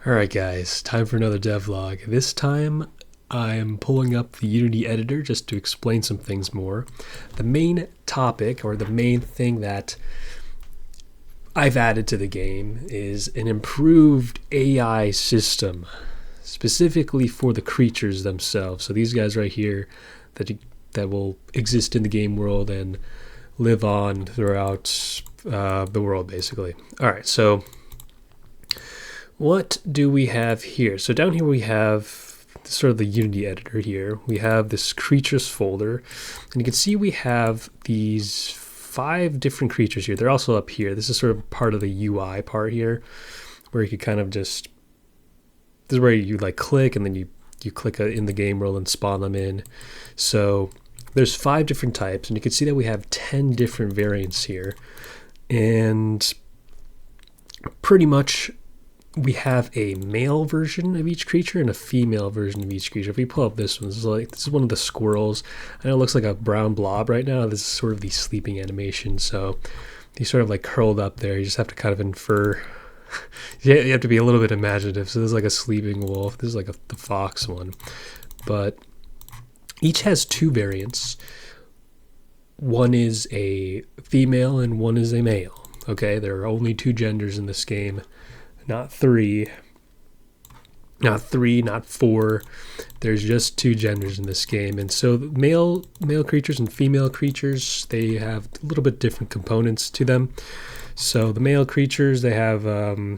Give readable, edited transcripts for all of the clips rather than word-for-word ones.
Alright guys, time for another devlog. This time I'm pulling up the Unity editor just to explain some things more. The main topic, or the main thing that I've added to the game, is an improved AI system, specifically for the creatures themselves. So these guys right here that will exist in the game world and live on throughout the world, basically. Alright, so what do we have here? So down here we have sort of the Unity editor here. We have this creatures folder, and you can see we have these 5 different creatures here. They're also up here. This is sort of part of the UI part here, where you could kind of just, this is where you like click and then you click in the game world and spawn them in. So there's 5 different types, and you can see that we have 10 different variants here. And pretty much we have a male version of each creature and a female version of each creature. If we pull up this one, this is one of the squirrels. I know it looks like a brown blob right now. This is sort of the sleeping animation. So he's sort of like curled up there. You just have to kind of infer. You have to be a little bit imaginative. So this is like a sleeping wolf. This is like the fox one. But each has 2 variants. One is a female and one is a male. Okay, there are only 2 genders in this game. Not 3, not 4. There's just 2 genders in this game. And so male creatures and female creatures, they have a little bit different components to them. So the male creatures, they have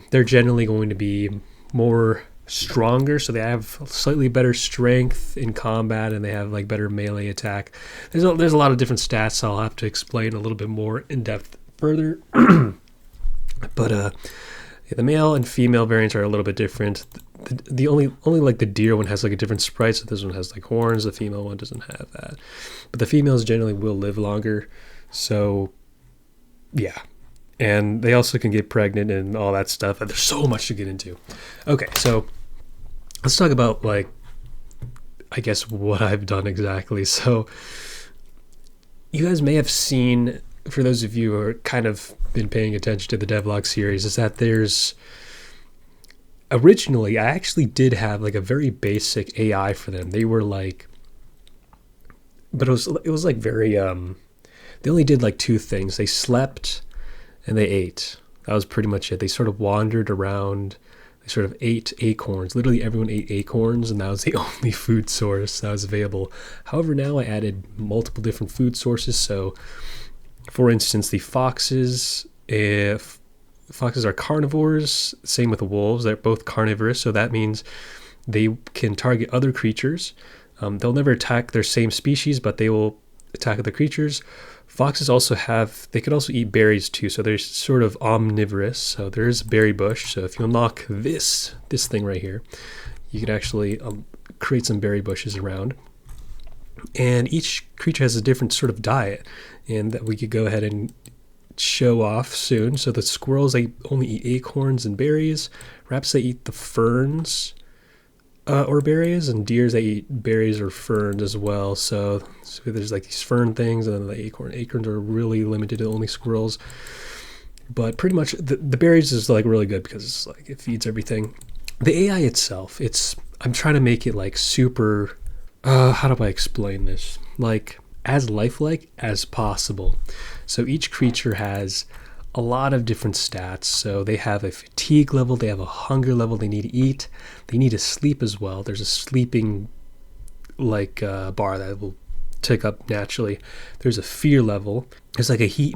they're generally going to be more stronger, so they have slightly better strength in combat, and they have like better melee attack. There's a lot of different stats I'll have to explain a little bit more in depth further. But the male and female variants are a little bit different. The only like the deer one has like a different sprite, so this one has like horns. The female one doesn't have that. But the females generally will live longer. So yeah. And they also can get pregnant and all that stuff. And there's so much to get into. Okay, so let's talk about like, I guess, what I've done exactly. So you guys may have seen, for those of you who are kind of been paying attention to the devlog series, is that there's originally I actually did have like a very basic AI for them. They were like, but it was like very they only did like 2 things. They slept and they ate. That was pretty much it. They sort of wandered around. They sort of ate acorns. Literally everyone ate acorns, and that was the only food source that was available. However, now I added multiple different food sources. So for instance, the foxes, if foxes are carnivores, same with the wolves, they're both carnivorous, so that means they can target other creatures. They'll never attack their same species, but they will attack other creatures. Foxes they could also eat berries too, so they're sort of omnivorous. So there's a berry bush, so if you unlock this thing right here, you can actually create some berry bushes around. And each creature has a different sort of diet, and that we could go ahead and show off soon. So the squirrels, they only eat acorns and berries. Rabbits, they eat the ferns or berries, and deers, they eat berries or ferns as well. So there's like these fern things, and then the acorns are really limited to only squirrels. But pretty much the berries is like really good because it's like it feeds everything. The AI itself, I'm trying to make it like super, how do I explain this? Like as lifelike as possible. So each creature has a lot of different stats. So they have a fatigue level, they have a hunger level, they need to eat, they need to sleep as well. There's a sleeping like bar that will tick up naturally. There's a fear level. There's like a heat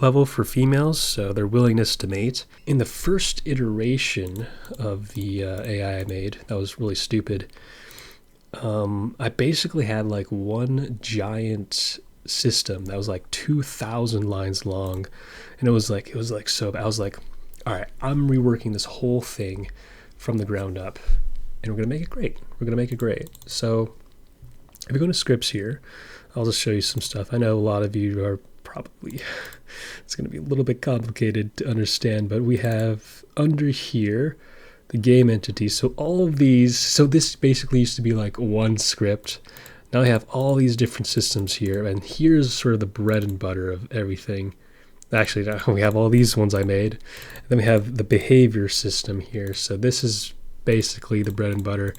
level for females, so their willingness to mate. In the first iteration of the AI I made, that was really stupid. I basically had like one giant system that was like 2,000 lines long, and it was like so bad. I was like, all right, I'm reworking this whole thing from the ground up, and we're gonna make it great. So if we go to scripts here, I'll just show you some stuff. I know a lot of you are probably it's gonna be a little bit complicated to understand, but we have under here the game entity. So all of these, so this basically used to be like one script. Now I have all these different systems here, and here's sort of the bread and butter of everything Actually, no, we have all these ones I made. Then we have the behavior system here. So this is basically the bread and butter.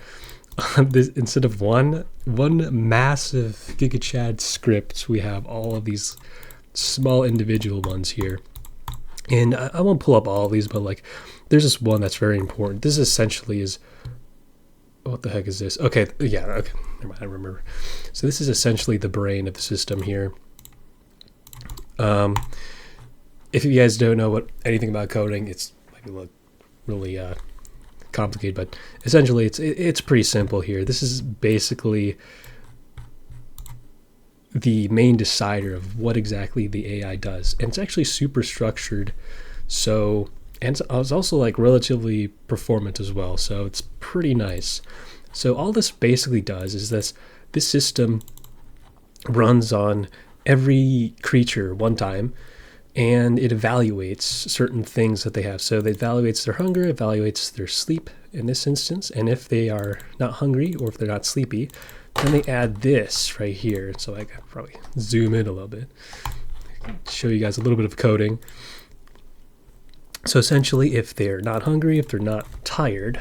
This, instead of one massive GigaChad script, we have all of these small individual ones here. And I won't pull up all of these, but like there's this one that's very important. This essentially is, what the heck is this? Okay, yeah, okay, never mind, I remember. So this is essentially the brain of the system here. If you guys don't know anything about coding, it's like look really complicated, but essentially it's pretty simple here. This is basically the main decider of what exactly the AI does, and it's actually super structured. So, and it's also like relatively performant as well. So it's pretty nice. So all this basically does is this system runs on every creature one time, and it evaluates certain things that they have. So it evaluates their hunger, evaluates their sleep in this instance, and if they are not hungry or if they're not sleepy, then they add this right here. So I can probably zoom in a little bit, show you guys a little bit of coding. So essentially, if they're not hungry, if they're not tired,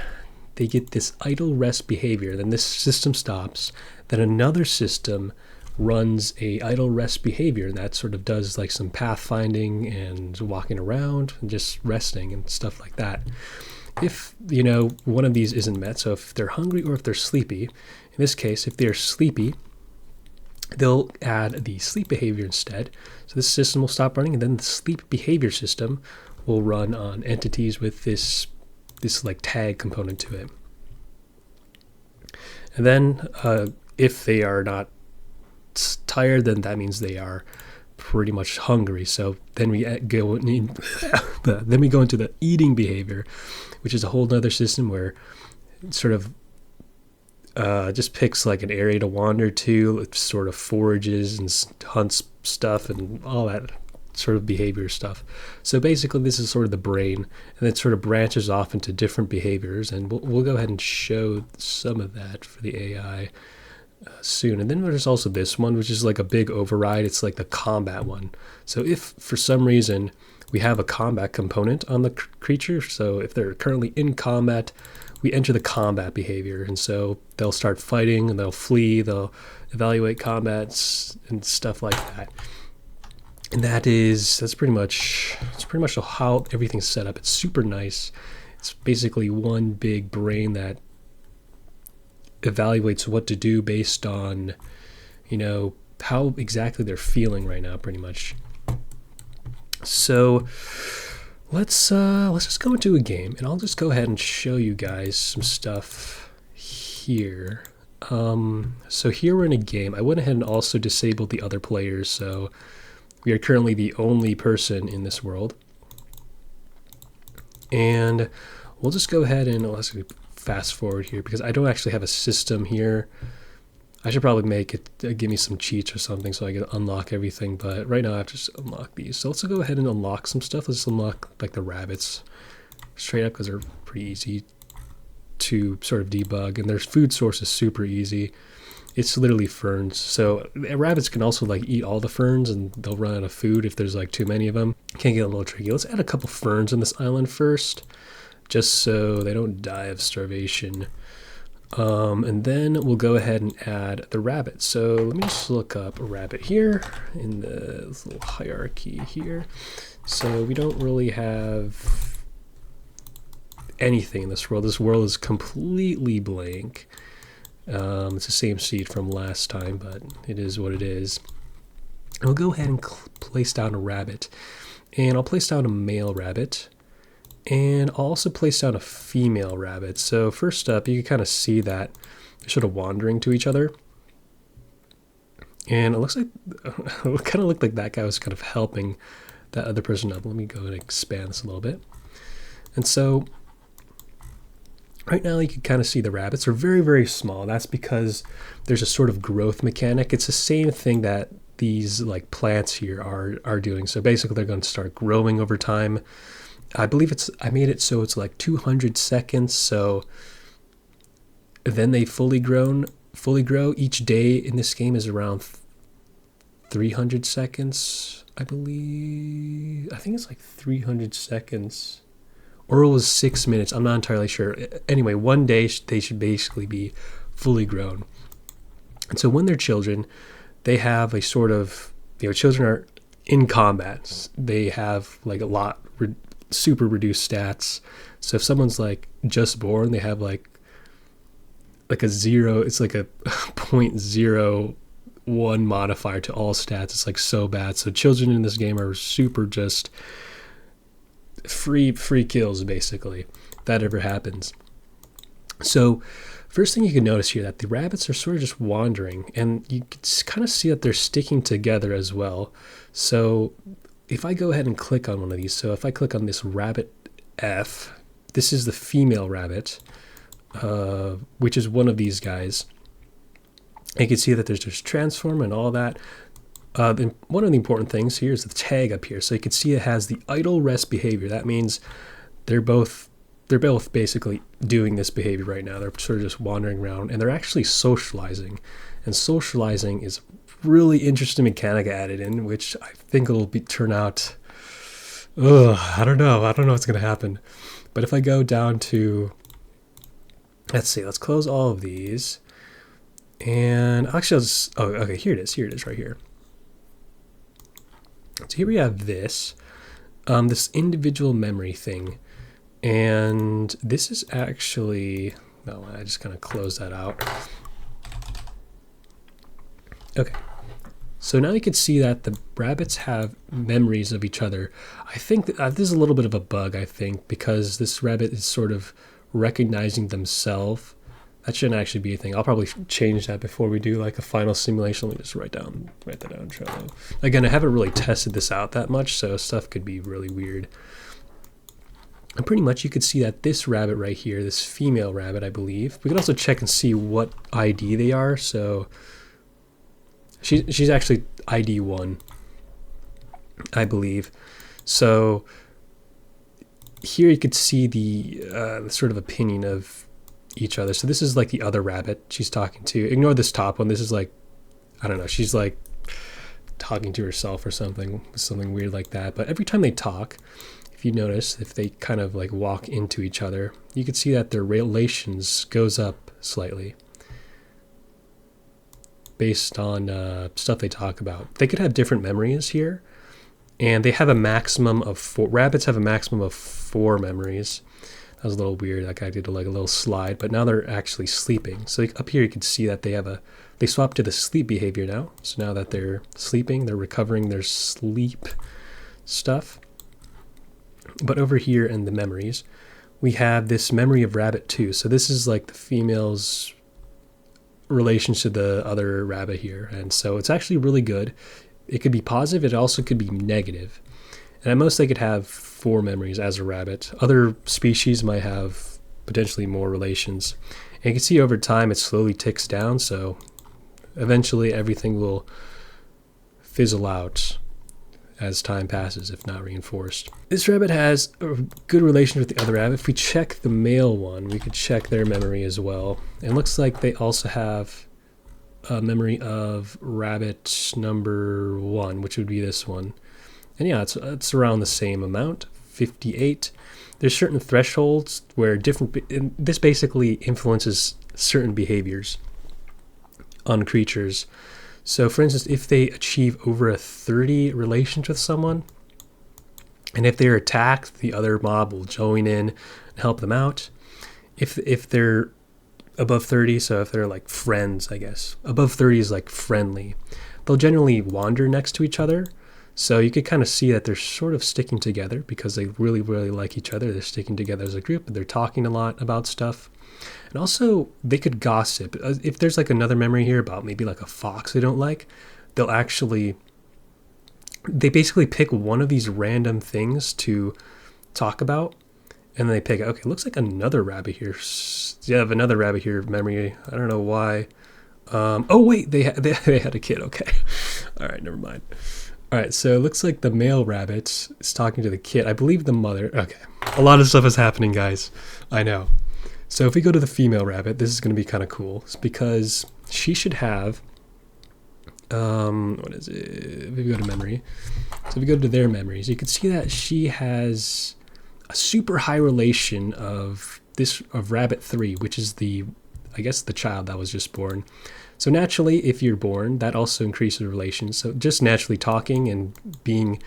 they get this idle rest behavior. Then this system stops. Then another system runs a idle rest behavior, and that sort of does like some pathfinding and walking around and just resting and stuff like that. If one of these isn't met, so if they're hungry or if they're sleepy, in this case if they're sleepy, they'll add the sleep behavior instead. So this system will stop running, and then the sleep behavior system will run on entities with this like tag component to it. And then if they are not tired, then that means they are pretty much hungry. So then we go into the eating behavior, which is a whole nother system where it sort of just picks like an area to wander to. It sort of forages and hunts stuff and all that sort of behavior stuff. So basically this is sort of the brain, and it sort of branches off into different behaviors, and we'll go ahead and show some of that for the AI soon. And then there's also this one, which is like a big override. It's like the combat one. So if for some reason we have a combat component on the creature, so if they're currently in combat, we enter the combat behavior, and so they'll start fighting and they'll flee, they'll evaluate combats and stuff like that. And that's pretty much how everything's set up. It's super nice. It's basically one big brain that evaluates what to do based on how exactly they're feeling right now, pretty much. So let's just go into a game, and I'll just go ahead and show you guys some stuff here. So here we're in a game. I went ahead and also disabled the other players, so we are currently the only person in this world. And we'll just go ahead and let's fast forward here, because I don't actually have a system here. I should probably make it give me some cheats or something so I can unlock everything, but right now I have to just unlock these. So let's go ahead and unlock some stuff. Let's unlock like the rabbits straight up, because they're pretty easy to sort of debug, and their food source is super easy. It's literally ferns. So rabbits can also like eat all the ferns, and they'll run out of food if there's like too many of them. Can get a little tricky. Let's add a couple ferns on this island first, just so they don't die of starvation. And then we'll go ahead and add the rabbit. So let me just look up a rabbit here in this little hierarchy here. So we don't really have anything in this world. This world is completely blank. It's the same seed from last time, but it is what it is. And we'll go ahead and place down a rabbit. And I'll place down a male rabbit. And I'll also place down a female rabbit. So first up, you can kind of see that they're sort of wandering to each other. And it looks like, it kind of looked like that guy was kind of helping that other person up. Let me go and expand this a little bit. And so right now you can kind of see the rabbits are very, very small. That's because there's a sort of growth mechanic. It's the same thing that these like plants here are doing. So basically they're going to start growing over time. I believe I made it so it's like 200 seconds. So then they fully grow. Each day in this game is around 300 seconds. I think it's like 300 seconds. Or it was 6 minutes. I'm not entirely sure. Anyway, one day they should basically be fully grown. And so when they're children, they have a sort of, children are in combat. They have like a lot, super reduced stats. So if someone's like just born, they have like a zero, it's like a 0.01 modifier to all stats. It's like so bad. So children in this game are super just free kills, basically, if that ever happens. So first thing you can notice here, that the rabbits are sort of just wandering, and you can kind of see that they're sticking together as well. So if I go ahead and click on one of these, so if I click on this rabbit F, this is the female rabbit, which is one of these guys. You can see that there's just transform and all that. One of the important things here is the tag up here. So you can see it has the idle rest behavior. That means they're both basically doing this behavior right now. They're sort of just wandering around, and they're actually socializing. And socializing is a really interesting mechanic added in, which I think it'll turn out. I don't know what's going to happen. But if I go down to, let's close all of these. And actually, okay, here it is right here. So here we have this individual memory thing. And this is actually, no, I just kind of close that out. Okay. So now you can see that the rabbits have memories of each other. I think that this is a little bit of a bug, I think, because this rabbit is sort of recognizing themselves. That shouldn't actually be a thing. I'll probably change that before we do like a final simulation. Let me just write that down, Trello. Again, I haven't really tested this out that much, so stuff could be really weird. And pretty much you could see that this rabbit right here, this female rabbit, I believe. We can also check and see what ID they are. So she's actually ID 1, I believe. So here you could see the sort of opinion of each other. So this is like the other rabbit she's talking to. Ignore this top one. This is like, I don't know, she's like talking to herself or something weird like that. But every time they talk, if you notice, if they kind of like walk into each other, you can see that their relations goes up slightly based on stuff they talk about. They could have different memories here, and they have a maximum of 4. Rabbits have a maximum of 4 memories. That was a little weird. That guy did like a little slide, but now they're actually sleeping. So up here you can see that they swap to the sleep behavior now. So now that they're sleeping, they're recovering their sleep stuff. But over here in the memories, we have this memory of rabbit 2. So this is like the female's relation to the other rabbit here. And so it's actually really good. It could be positive. It also could be negative. And at most they could have 4 memories as a rabbit. Other species might have potentially more relations. And you can see over time it slowly ticks down. So eventually everything will fizzle out as time passes, if not reinforced. This rabbit has a good relation with the other rabbit. If we check the male one, we could check their memory as well. It looks like they also have a memory of rabbit number 1, which would be this one. And yeah, it's around the same amount, 58. There's certain thresholds where this basically influences certain behaviors on creatures. So for instance, if they achieve over a 30 relations with someone, and if they're attacked, the other mob will join in and help them out. If they're above 30, so if they're like friends, I guess, above 30 is like friendly, they'll generally wander next to each other. So you could kind of see that they're sort of sticking together because they really, really like each other. They're sticking together as a group, and they're talking a lot about stuff. And also, they could gossip. If there's like another memory here about maybe like a fox they don't like, they basically pick one of these random things to talk about, and then they pick, okay, looks like another rabbit here. Yeah, I have another rabbit here memory. I don't know why. Oh wait, they had a kid. Okay, all right, never mind. All right, so it looks like the male rabbit is talking to the kid. I believe the mother. Okay, a lot of stuff is happening, guys. I know. So if we go to the female rabbit, this is going to be kind of cool. It's because she should have what is it? If we go to memory, so if we go to their memories, you can see that she has a super high relation of rabbit 3, which is I guess the child that was just born. So naturally, if you're born, that also increases relations. So just naturally talking and being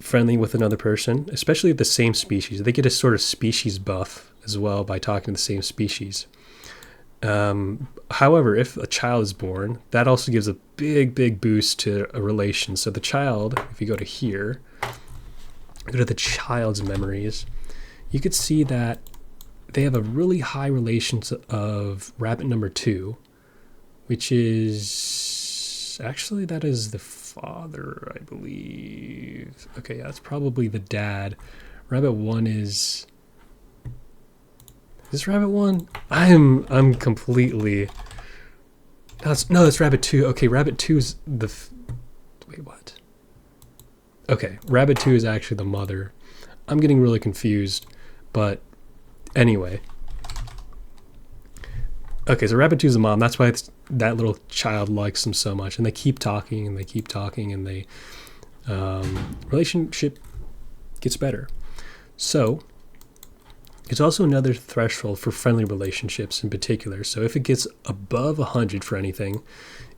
friendly with another person, especially the same species, they get a sort of species buff as well by talking to the same species. However, if a child is born, that also gives a big boost to a relation. So the child, if you go to here, go to the child's memories, you could see that they have a really high relation of rabbit number 2, which is actually, that is the father, I believe. Okay, yeah, that's probably the dad. Rabbit 1 is this rabbit 1? I'm completely. No, that's rabbit 2. Okay, rabbit 2 is wait, what? Okay, rabbit 2 is actually the mother. I'm getting really confused, but anyway. Okay, so rabbit 2 is the mom. That's why that little child likes him so much, and they keep talking and they keep talking, and they relationship gets better. So it's also another threshold for friendly relationships in particular. So if it gets above 100 for anything,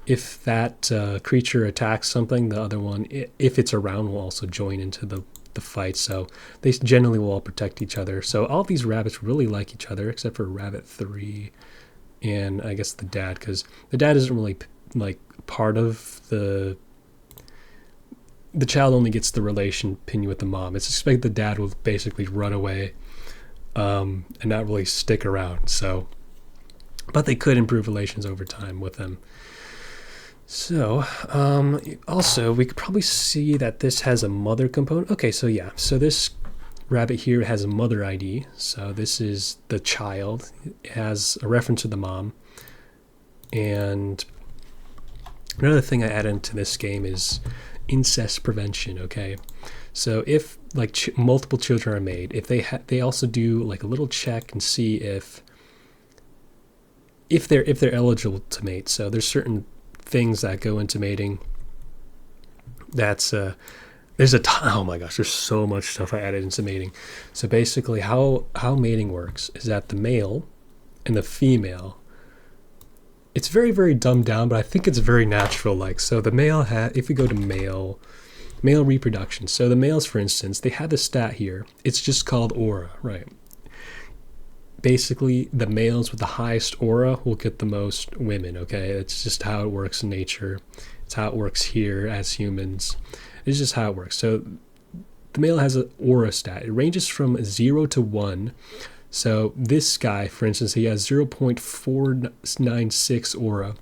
if that creature attacks something, the other one, if it's around, will also join into the fight. So they generally will all protect each other. So all these rabbits really like each other, except for rabbit 3 and I guess the dad, because the dad isn't really like part of the child only gets the relation opinion with the mom. It's expected the dad will basically run away and not really stick around. So, but they could improve relations over time with them. So, also we could probably see that this has a mother component. Okay, so yeah, so this rabbit here has a mother ID. So this is the child. It has a reference to the mom. And another thing I added into this game is incest prevention. Okay, so if like multiple children are made, if they also do like a little check and see if they're eligible to mate. So there's certain things that go into mating. That's there's oh my gosh, there's so much stuff I added into mating. So basically how mating works is that the male and the female, it's very dumbed down, but I think it's very natural. Like, so the male if we go to male reproduction, so the males, for instance, they have a stat here. It's just called aura, right? Basically, the males with the highest aura will get the most women, okay? It's just how it works in nature. It's how it works here as humans. It's just how it works. So the male has an aura stat. It ranges from 0 to 1. So this guy, for instance, he has 0.496 aura.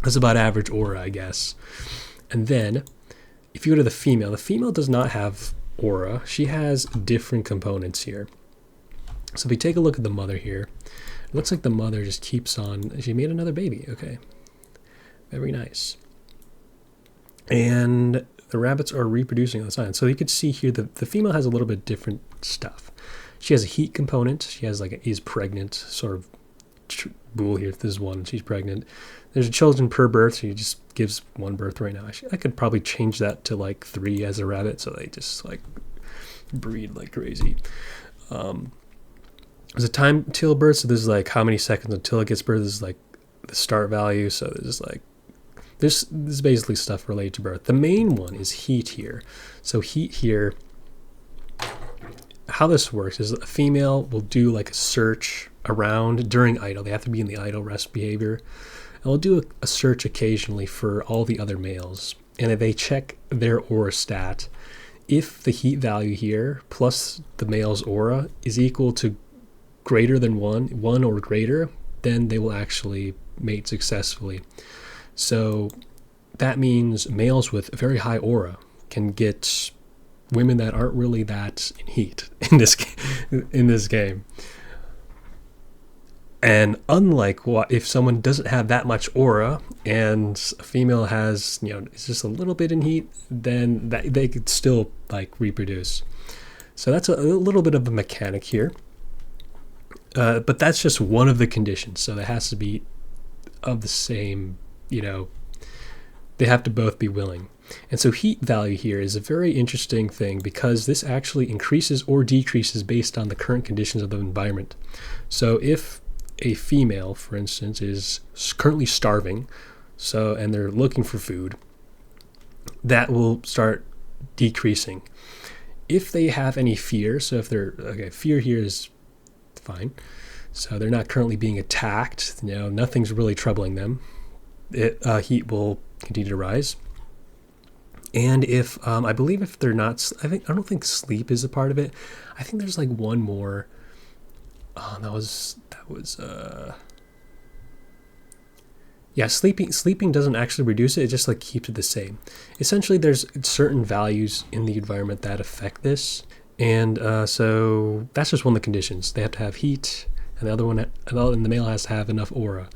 That's about average aura, I guess. And then if you go to the female does not have aura. She has different components here. So if we take a look at the mother here, it looks like the mother just keeps on. She made another baby. Okay. Very nice. And the rabbits are reproducing on the side. So you could see here the female has a little bit different stuff. She has a heat component. She has is pregnant sort of bull here. This is one. She's pregnant. There's children per birth. She just gives one birth right now. I could probably change that to like 3 as a rabbit. So they just like breed like crazy. There's a time till birth, so this is like how many seconds until it gets birth. This is like the start value. So there's like this is basically stuff related to birth. The main one is heat here. So heat here, how this works is a female will do like a search around during idle. They have to be in the idle rest behavior. And they'll do a search occasionally for all the other males. And if they check their aura stat, if the heat value here plus the male's aura is equal to greater than 1 or greater, then they will actually mate successfully. So that means males with very high aura can get women that aren't really that in heat in this game. And unlike if someone doesn't have that much aura and a female has, it's just a little bit in heat, then they could still like reproduce. So that's a little bit of a mechanic here. But that's just one of the conditions. So that has to be of the same, They have to both be willing. And so heat value here is a very interesting thing because this actually increases or decreases based on the current conditions of the environment. So if a female, for instance, is currently starving, and they're looking for food, that will start decreasing. If they have any fear, so if they're, fear here is fine. So they're not currently being attacked, nothing's really troubling them. Heat will continue to rise. And if, I believe if they're not, I don't think sleep is a part of it. I think there's like one more. Sleeping doesn't actually reduce it. It just like keeps it the same. Essentially, there's certain values in the environment that affect this. And so that's just one of the conditions. They have to have heat, and the male has to have enough aura.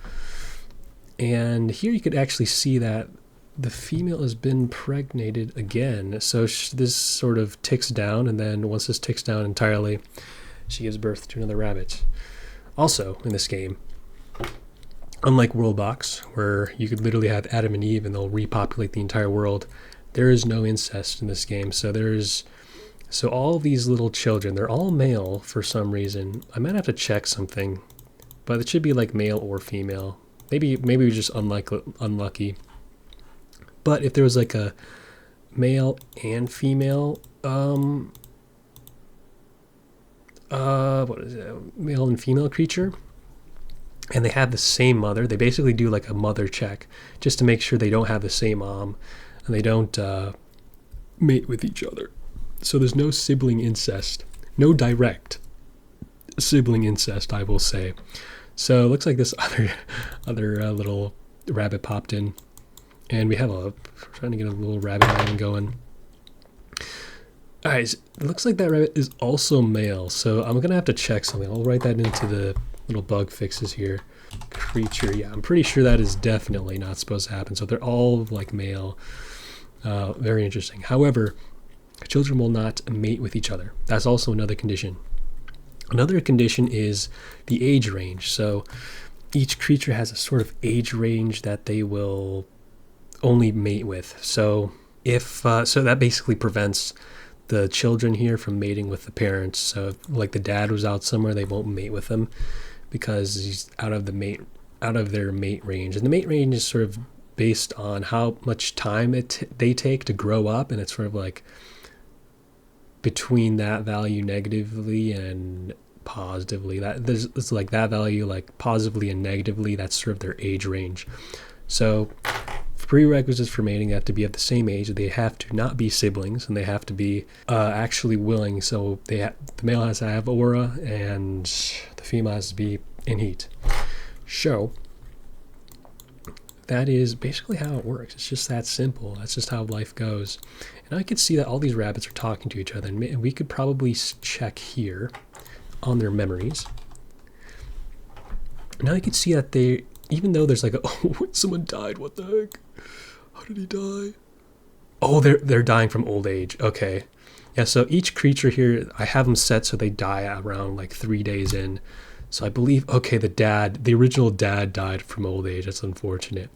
And here you could actually see that the female has been impregnated again. So this sort of ticks down, and then once this ticks down entirely, she gives birth to another rabbit. Also, in this game, unlike Worldbox, where you could literally have Adam and Eve and they'll repopulate the entire world, there is no incest in this game. So all these little children, they're all male for some reason. I might have to check something, but it should be like male or female. Maybe we're just unlucky. But if there was like a male and female, male and female creature, and they have the same mother, they basically do like a mother check just to make sure they don't have the same mom and they don't mate with each other. So there's no sibling incest, no direct sibling incest, I will say. So it looks like this other little rabbit popped in, and we have trying to get a little rabbit line going. All right, it looks like that rabbit is also male, so I'm gonna have to check something. I'll write that into the little bug fixes here. Creature, yeah, I'm pretty sure that is definitely not supposed to happen. So they're all like male. Very interesting. However, children will not mate with each other. That's also another condition. Another condition is the age range. So each creature has a sort of age range that they will only mate with. So so that basically prevents the children here from mating with the parents. So if, like, the dad was out somewhere, they won't mate with him because he's out of their mate range. And the mate range is sort of based on how much time they take to grow up, and it's sort of like between that value negatively and positively. It's like that value, like positively and negatively, that's sort of their age range. So prerequisites for mating have to be of the same age. They have to not be siblings, and they have to be actually willing. So the male has to have aura, and the female has to be in heat. So that is basically how it works. It's just that simple. That's just how life goes. And I could see that all these rabbits are talking to each other, and we could probably check here on their memories. Now you can see that even though there's like someone died, what the heck? How did he die? Oh, they're dying from old age. Okay. Yeah, so each creature here, I have them set so they die around like 3 days in. So I believe, okay, the original dad died from old age. That's unfortunate.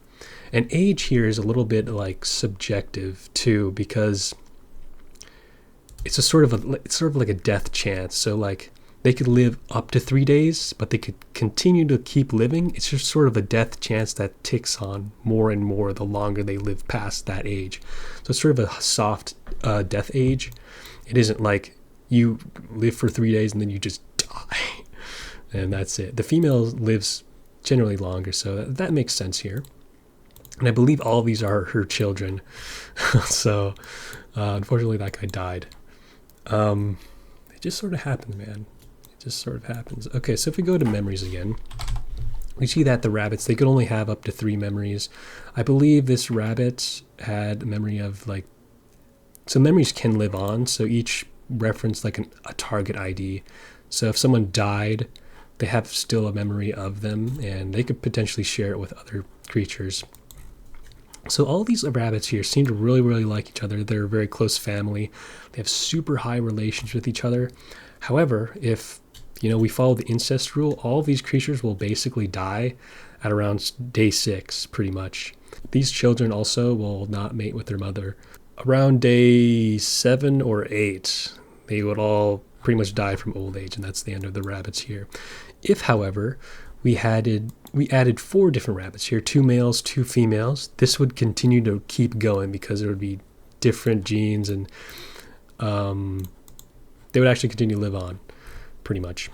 And age here is a little bit like subjective too, because it's sort of like a death chance. So like they could live up to 3 days, but they could continue to keep living. It's just sort of a death chance that ticks on more and more the longer they live past that age. So it's sort of a soft death age. It isn't like you live for 3 days and then you just die. And that's it. The female lives generally longer, so that makes sense here. And I believe all of these are her children. So unfortunately that guy died. It just sort of happens, man. Just sort of happens. Okay, so if we go to memories again, we see that the rabbits, they could only have up to 3 memories. I believe this rabbit had a memory of like, so memories can live on, so each reference like a target ID. So if someone died, they have still a memory of them, and they could potentially share it with other creatures. So all these rabbits here seem to really, really like each other. They're a very close family. They have super high relations with each other. However, if we follow the incest rule, all of these creatures will basically die at around day 6, pretty much. These children also will not mate with their mother. Around day 7 or 8, they would all pretty much die from old age, and that's the end of the rabbits here. If, however, we added 4 different rabbits here, 2 males, 2 females, this would continue to keep going because there would be different genes, and they would actually continue to live on, pretty much.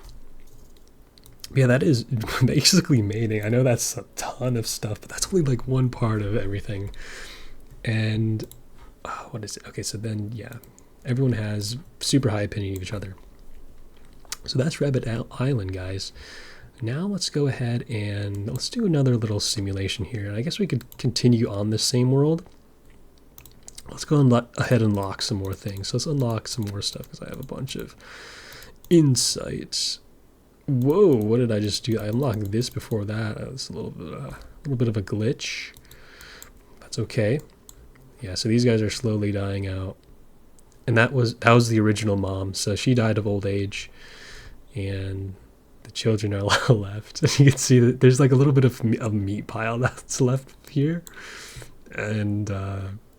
Yeah, that is basically mating. I know that's a ton of stuff, but that's only like one part of everything. And what is it? Okay, so then, yeah, everyone has super high opinion of each other. So that's Rabbit Island, guys. Now let's go ahead and let's do another little simulation here. And I guess we could continue on this same world. Let's go ahead and unlock some more things. So let's unlock some more stuff because I have a bunch of insights. Whoa, what did I just do? I unlocked this before that. That's a little bit of a glitch. That's okay. Yeah, so these guys are slowly dying out. And that was the original mom. So she died of old age. And the children are left. And you can see that there's like a little bit of meat pile that's left here. And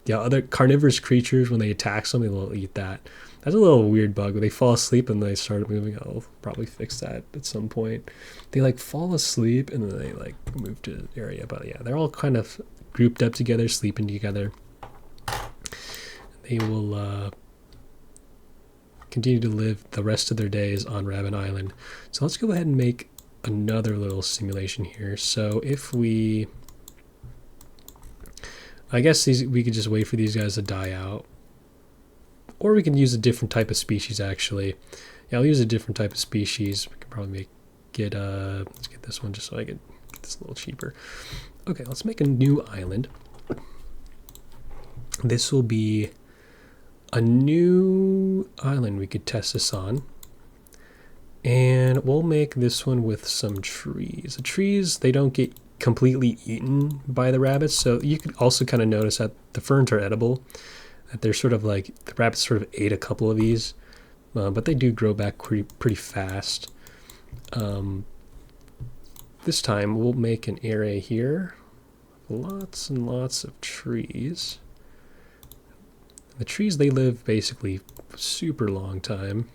yeah, other carnivorous creatures, when they attack something, they'll eat that. That's a little weird bug. When they fall asleep and they start moving, I'll probably fix that at some point. They like fall asleep and then they like move to an area. But yeah, they're all kind of grouped up together, sleeping together. They will continue to live the rest of their days on Rabbit Island. So let's go ahead and make another little simulation here. So if we, I guess we could just wait for these guys to die out. Or we can use a different type of species, actually. Yeah, I'll use a different type of species. We can probably let's get this one just so I get this a little cheaper. Okay, let's make a new island. This will be a new island we could test this on. And we'll make this one with some trees. The trees, they don't get completely eaten by the rabbits, so you could also kind of notice that the ferns are edible. That they're sort of like, the rabbits sort of ate a couple of these, but they do grow back pretty fast. This time we'll make an area here, lots and lots of trees. The trees, they live basically super long time,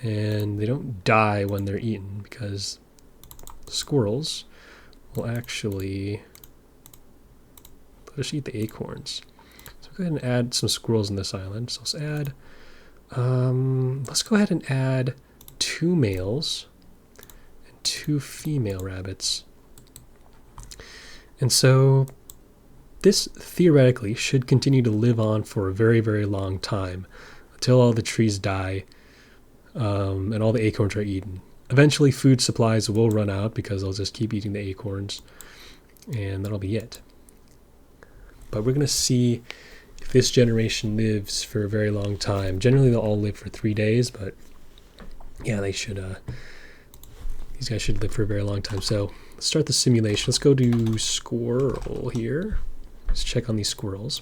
and they don't die when they're eaten because squirrels will actually just eat the acorns. So go ahead and add some squirrels in this island. So let's add, let's go ahead and add 2 males and 2 female rabbits. And so this theoretically should continue to live on for a very, very long time until all the trees die and all the acorns are eaten. Eventually food supplies will run out because they'll just keep eating the acorns, and that'll be it. But we're going to see if this generation lives for a very long time. Generally they'll all live for 3 days, but yeah, they should, these guys should live for a very long time. So let's start the simulation. Let's go to squirrel here. Let's check on these squirrels.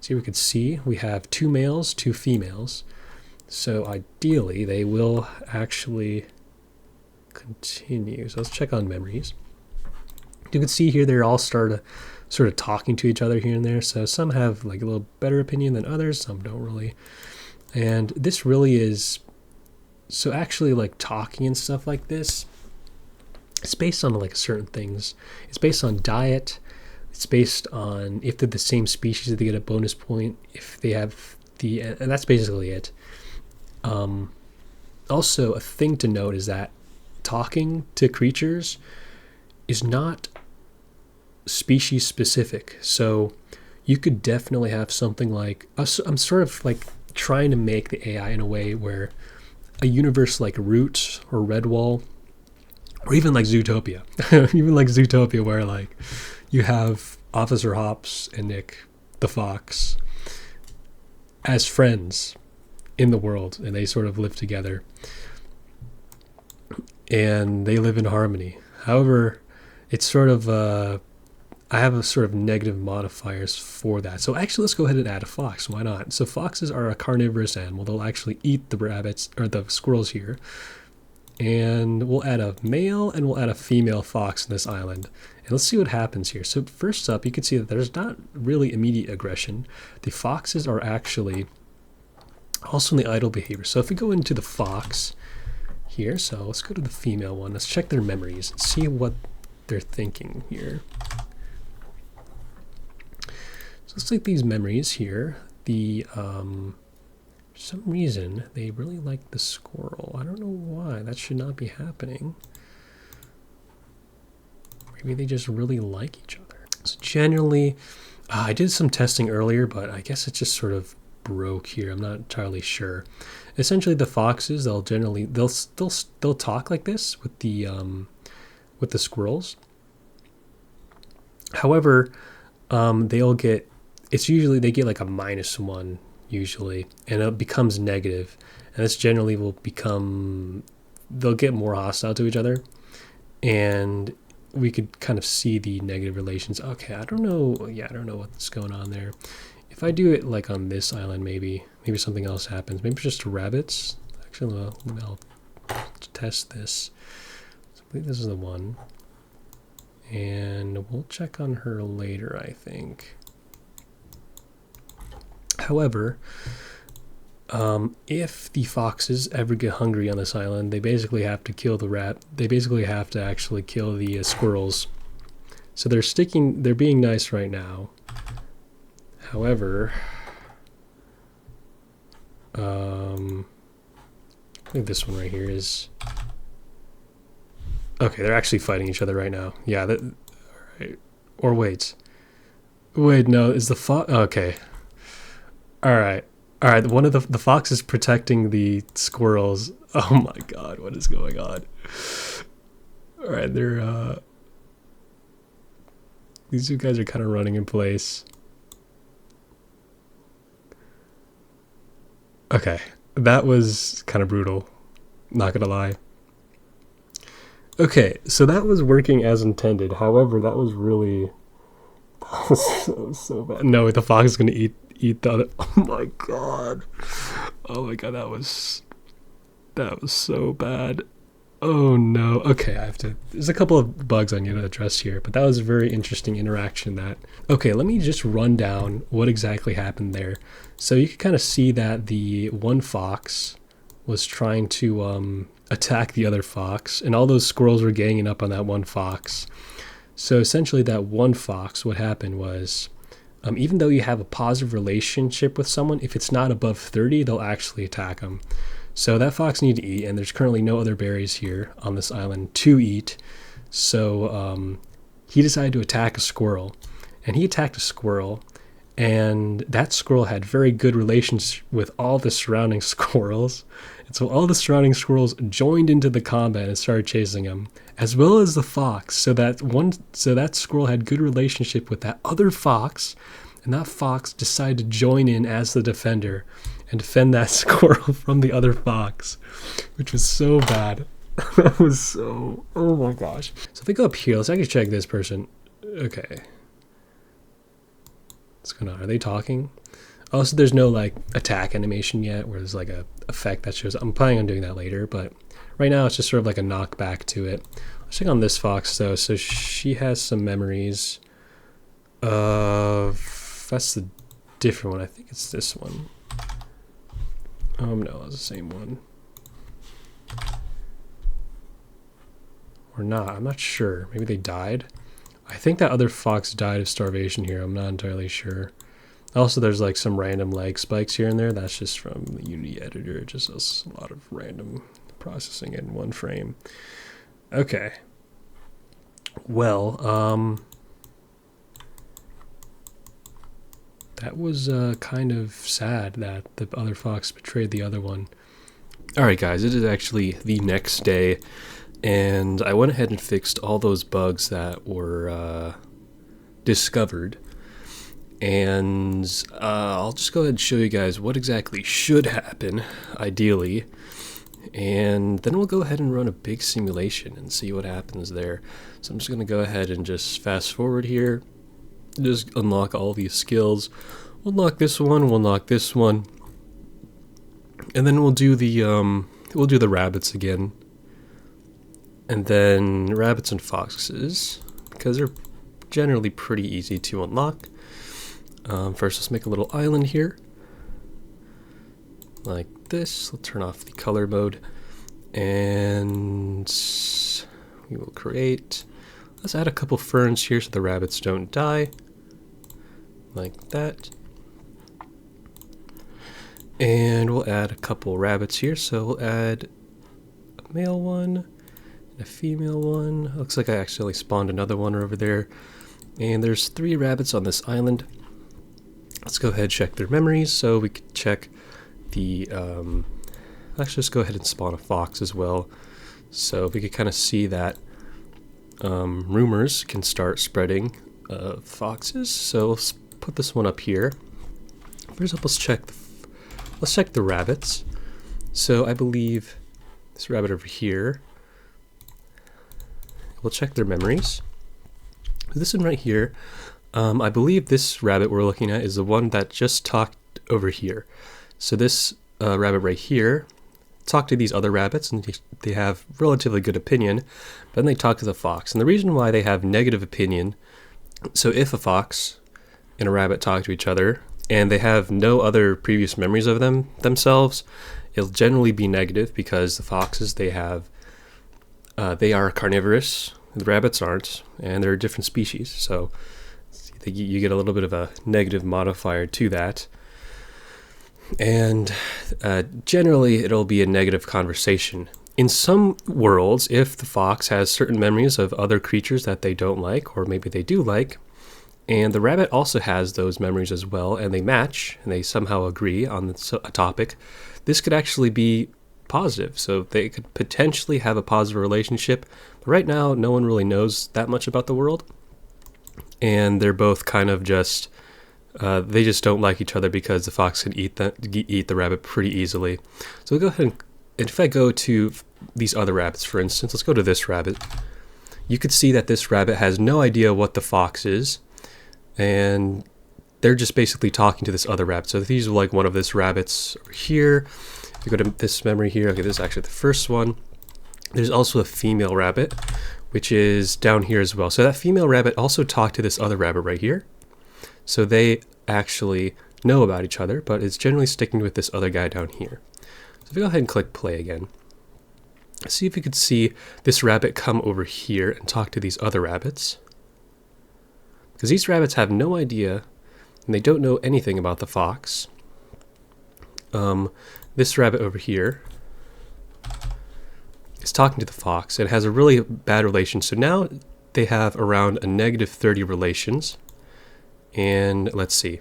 So here we can see we have 2 males, 2 females. So ideally they will actually continue. So let's check on memories. You can see here they're all sort of talking to each other here and there. So some have like a little better opinion than others, some don't really. And this really is, so actually like talking and stuff like this, it's based on like certain things. It's based on diet. It's based on if they're the same species, they get a bonus point. If they have and that's basically it. Also, a thing to note is that talking to creatures is not species specific. So you could definitely have something like, I'm sort of like trying to make the AI in a way where a universe like Root or Redwall, or even like Zootopia, even like Zootopia, where like you have Officer Hops and Nick the fox as friends in the world, and they sort of live together and they live in harmony. However, it's sort of I have a sort of negative modifiers for that. So actually, let's go ahead and add a fox. Why not? So foxes are a carnivorous animal. They'll actually eat the rabbits or the squirrels here. and we'll add a male and we'll add a female fox in this island. And let's see what happens here. So first up, you can see that there's not really immediate aggression. The foxes are actually also in the idle behavior. So if we go into the fox here, so let's go to the female one. Let's check their memories and see what they're thinking here. So let's take these memories here. The for some reason they really like the squirrel. I don't know why. That should not be happening. Maybe they just really like each other. So generally, I did some testing earlier, but I guess it just sort of broke here. I'm not entirely sure. Essentially, the foxes, they'll talk like this with the squirrels. However, they get like a -1 usually, and it becomes negative, and this generally will become, they'll get more hostile to each other, and we could kind of see the negative relations. Okay, I don't know. Yeah, I don't know what's going on there. If I do it like on this island, maybe something else happens. Maybe just rabbits. Actually, I'll test this. So I believe this is the one, and we'll check on her later, I think. However, if the foxes ever get hungry on this island, they basically have to kill the rat. They basically have to actually kill the squirrels. So they're being nice right now. However, I think this one right here is, okay, they're actually fighting each other right now. Yeah, all right. Or wait, no, is the fox, okay. All right. One of the fox is protecting the squirrels. Oh my god, what is going on? All right, these two guys are kind of running in place. Okay, that was kind of brutal, not gonna lie. Okay, so that was working as intended. However, that was so bad. No, the fox is gonna eat the other. Oh my god, that was so bad. Oh no. Okay, there's a couple of bugs I need to address here, but that was a very interesting interaction. Okay, let me just run down what exactly happened there. So you can kind of see that the one fox was trying to attack the other fox, and all those squirrels were ganging up on that one fox. So essentially that one fox, what happened was, even though you have a positive relationship with someone, if it's not above 30, they'll actually attack them. So that fox needed to eat, and there's currently no other berries here on this island to eat. So he decided to attack a squirrel, and he attacked a squirrel, and that squirrel had very good relations with all the surrounding squirrels. And so all the surrounding squirrels joined into the combat and started chasing him, as well as the fox. So that squirrel had good relationship with that other fox, and that fox decided to join in as the defender and defend that squirrel from the other fox, which was so bad. That was so, oh my gosh. So if I go up here, let's actually check this person. Okay. What's going on? Are they talking? Also, there's no like attack animation yet where there's like a effect that shows. I'm planning on doing that later, but right now it's just sort of like a knockback to it. Let's check on this fox though. So she has some memories of, that's the different one. I think it's this one. No, it's the same one. Or not, I'm not sure. Maybe they died. I think that other fox died of starvation here. I'm not entirely sure. Also, there's like some random leg spikes here and there. That's just from the Unity editor. It just does a lot of random processing in one frame. Okay. Well, that was kind of sad that the other fox betrayed the other one. Alright guys, it is actually the next day, and I went ahead and fixed all those bugs that were discovered. And I'll just go ahead and show you guys what exactly should happen, ideally. And then we'll go ahead and run a big simulation and see what happens there. So I'm just going to go ahead and just fast forward here. Just unlock all these skills. We'll unlock this one, we'll unlock this one. And then we'll do the rabbits again. And then rabbits and foxes, because they're generally pretty easy to unlock. First, let's make a little island here, like this. Let's turn off the color mode, and we will create. Let's add a couple ferns here so the rabbits don't die, like that. And we'll add a couple rabbits here, so we'll add a male one and a female one. Looks like I accidentally spawned another one over there. And there's 3 rabbits on this island. Let's go ahead and check their memories. So we could check the, let's just go ahead and spawn a fox as well. So we could kind of see that rumors can start spreading of foxes. So let's put this one up here. First up, let's check the rabbits. So I believe this rabbit over here, we'll check their memories. This one right here, I believe this rabbit we're looking at is the one that just talked over here. So this rabbit right here talked to these other rabbits, and they have relatively good opinion, but then they talk to the fox. And the reason why they have negative opinion, so if a fox and a rabbit talk to each other, and they have no other previous memories of themselves, it'll generally be negative, because the foxes, they are carnivorous, the rabbits aren't, and they're a different species, so you get a little bit of a negative modifier to that. And generally it'll be a negative conversation. In some worlds, if the fox has certain memories of other creatures that they don't like, or maybe they do like, and the rabbit also has those memories as well, and they match, and they somehow agree on a topic, this could actually be positive. So they could potentially have a positive relationship. But right now, no one really knows that much about the world. And they're both kind of just, they just don't like each other because the fox can eat the rabbit pretty easily. So we'll go ahead and if I go to these other rabbits, for instance, let's go to this rabbit. You could see that this rabbit has no idea what the fox is. And they're just basically talking to this other rabbit. So these are like one of this rabbits over here. If you go to this memory here, okay, this is actually the first one. There's also a female rabbit, which is down here as well. So that female rabbit also talked to this other rabbit right here. So they actually know about each other, but it's generally sticking with this other guy down here. So if we go ahead and click play again, see if we could see this rabbit come over here and talk to these other rabbits. Because these rabbits have no idea, and they don't know anything about the fox. This rabbit over here is talking to the fox. It has a really bad relation. So now they have around a -30 relations. And let's see.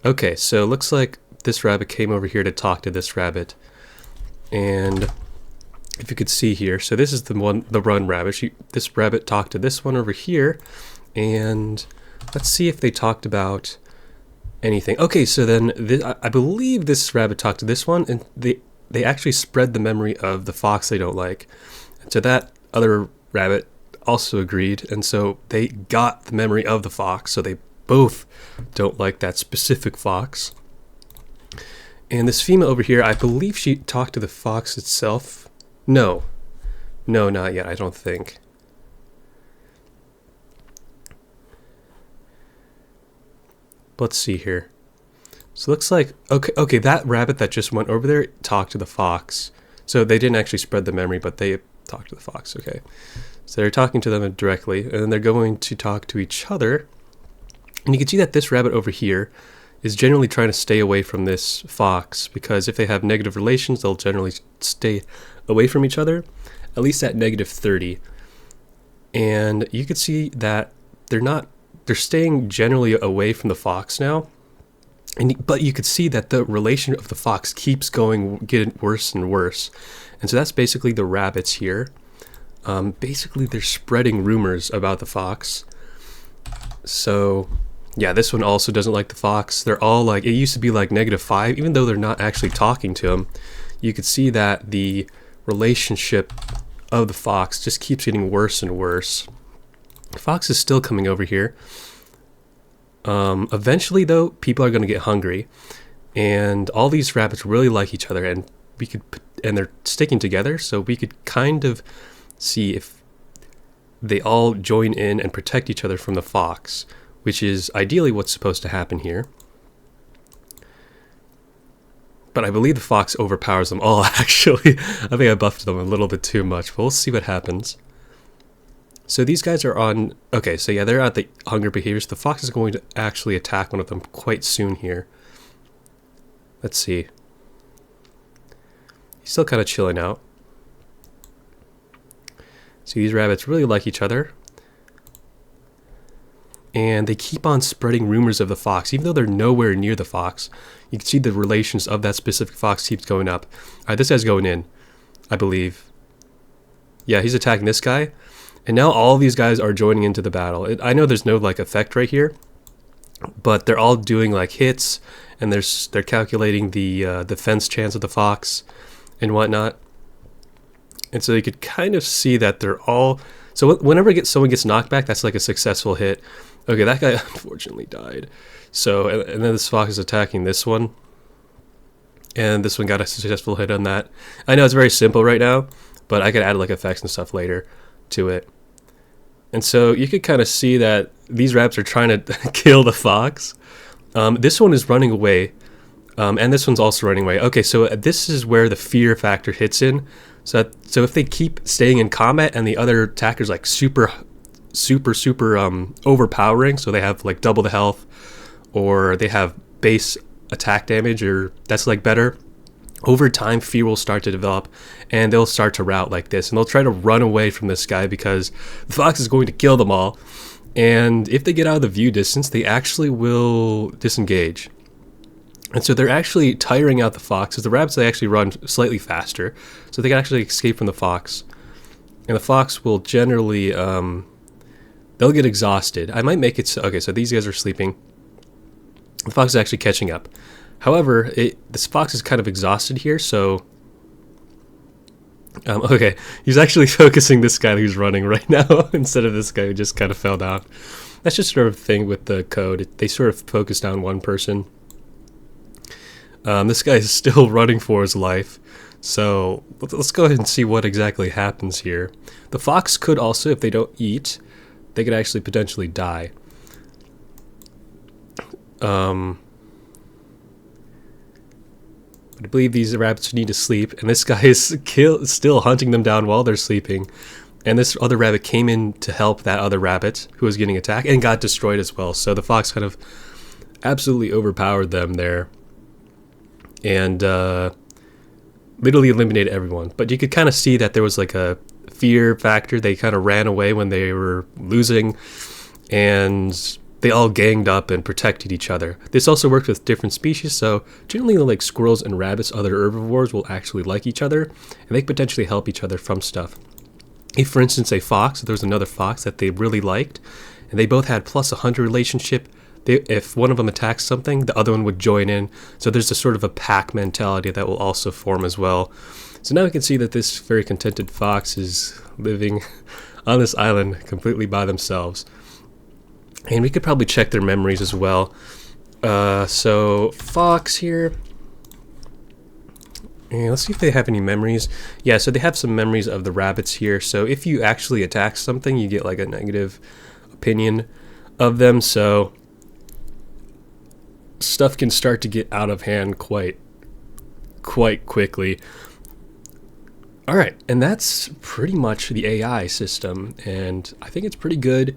Okay, so it looks like this rabbit came over here to talk to this rabbit. And if you could see here, so this is the run rabbit. This rabbit talked to this one over here, and let's see if they talked about anything. Okay, so then I believe this rabbit talked to this one, and they actually spread the memory of the fox they don't like. And so that other rabbit also agreed, and so they got the memory of the fox, so they both don't like that specific fox. And this female over here, I believe she talked to the fox itself. No, not yet, I don't think. Let's see here. So it looks like, okay, that rabbit that just went over there talked to the fox. So they didn't actually spread the memory, but they talked to the fox, okay. So they're talking to them directly, and then they're going to talk to each other. And you can see that this rabbit over here is generally trying to stay away from this fox, because if they have negative relations, they'll generally stay away from each other, at least at -30. And you can see that they're staying generally away from the fox now. But you could see that the relation of the fox keeps getting worse and worse. And so that's basically the rabbits here. Basically, they're spreading rumors about the fox. So yeah, this one also doesn't like the fox. They're all like, it used to be like -5, even though they're not actually talking to him. You could see that the relationship of the fox just keeps getting worse and worse. The fox is still coming over here. Eventually, though, people are going to get hungry, and all these rabbits really like each other, and they're sticking together. So we could kind of see if they all join in and protect each other from the fox, which is ideally what's supposed to happen here. But I believe the fox overpowers them all, actually. I think I buffed them a little bit too much, but we'll see what happens. So these guys are on... Okay, so yeah, they're at the hunger behaviors. The fox is going to actually attack one of them quite soon here. Let's see. He's still kind of chilling out. See, these rabbits really like each other. And they keep on spreading rumors of the fox. Even though they're nowhere near the fox, you can see the relations of that specific fox keeps going up. Alright, this guy's going in, I believe. Yeah, he's attacking this guy. And now all these guys are joining into the battle. I know there's no like effect right here, but they're all doing like hits, and they're calculating the defense chance of the fox and whatnot. And so you could kind of see that they're all... So whenever someone gets knocked back, that's like a successful hit. Okay, that guy unfortunately died. So, and then this fox is attacking this one. And this one got a successful hit on that. I know it's very simple right now, but I could add like effects and stuff later to it. And so you could kind of see that these rabbits are trying to kill the fox. This one is running away. And this one's also running away. Okay, so this is where the fear factor hits in. So if they keep staying in combat and the other attacker's like super overpowering, so they have like double the health, or they have base attack damage, or that's like better, over time fear will start to develop and they'll start to rout like this, and they'll try to run away from this guy because the fox is going to kill them all. And if they get out of the view distance, they actually will disengage. And so they're actually tiring out the fox, because the rabbits, they actually run slightly faster, so they can actually escape from the fox. And the fox will generally, they'll get exhausted. I might make it so, okay, so these guys are sleeping. The fox is actually catching up. However, this fox is kind of exhausted here, so... okay, he's actually focusing this guy who's running right now, instead of this guy who just kind of fell down. That's just sort of a thing with the code. They sort of focus down one person. This guy is still running for his life, so let's go ahead and see what exactly happens here. The fox could also, if they don't eat, they could actually potentially die. But I believe these rabbits need to sleep, and this guy is still hunting them down while they're sleeping. And this other rabbit came in to help that other rabbit who was getting attacked and got destroyed as well. So the fox kind of absolutely overpowered them there. And literally eliminated everyone. But you could kind of see that there was like a fear factor. They kind of ran away when they were losing, and they all ganged up and protected each other. This also works with different species, so generally like squirrels and rabbits, other herbivores, will actually like each other, and they potentially help each other from stuff. If, for instance, a fox, there was another fox that they really liked, and they both had plus 100 relationship, if one of them attacks something, the other one would join in. So there's a sort of a pack mentality that will also form as well. So now we can see that this very contented fox is living on this island completely by themselves. And we could probably check their memories as well. So fox here. And let's see if they have any memories. Yeah, so they have some memories of the rabbits here. So if you actually attack something, you get like a negative opinion of them. So stuff can start to get out of hand quite quickly. All right, and that's pretty much the AI system, and I think it's pretty good.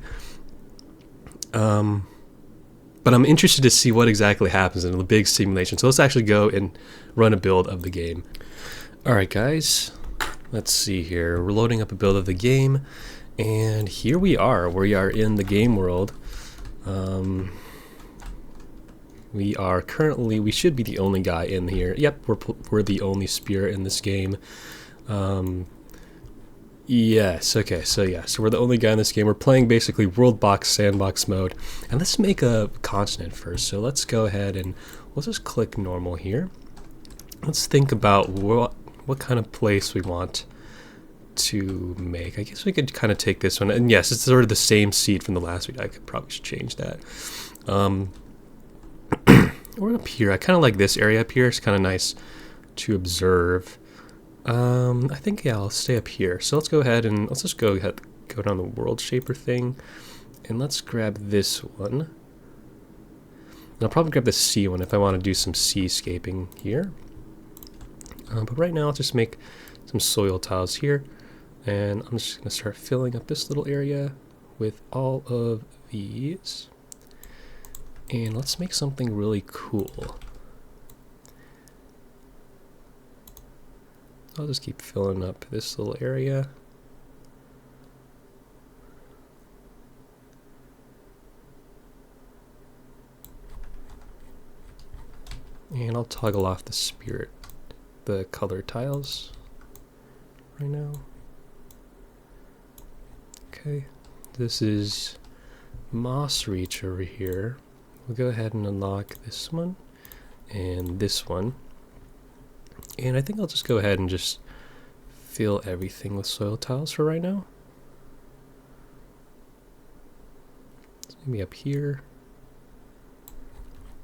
But I'm interested to see what exactly happens in the big simulation. So let's actually go and run a build of the game. All right, guys, let's see here. We're loading up a build of the game, and here we are. We are in the game world. We are currently, we should be the only guy in here. Yep, we're the only spear in this game. Yes, okay, so we're the only guy in this game. We're playing basically world box sandbox mode. And let's make a continent first. So let's go ahead and we'll just click normal here. Let's think about what kind of place we want to make. I guess we could kind of take this one. And yes, it's sort of the same seed from the last week. I could probably change that. We're up here. I kind of like this area up here. It's kind of nice to observe. I think, yeah, I'll stay up here. So let's go ahead and let's just go go down the world shaper thing, and let's grab this one. And I'll probably grab the sea one if I want to do some seascaping here. But right now I'll just make some soil tiles here, and I'm just going to start filling up this little area with all of these. And let's make something really cool. I'll just keep filling up this little area. And I'll toggle off the color tiles right now. Okay, this is Moss Reach over here. We'll go ahead and unlock this one and this one. And I think I'll just go ahead and just fill everything with soil tiles for right now. So maybe up here,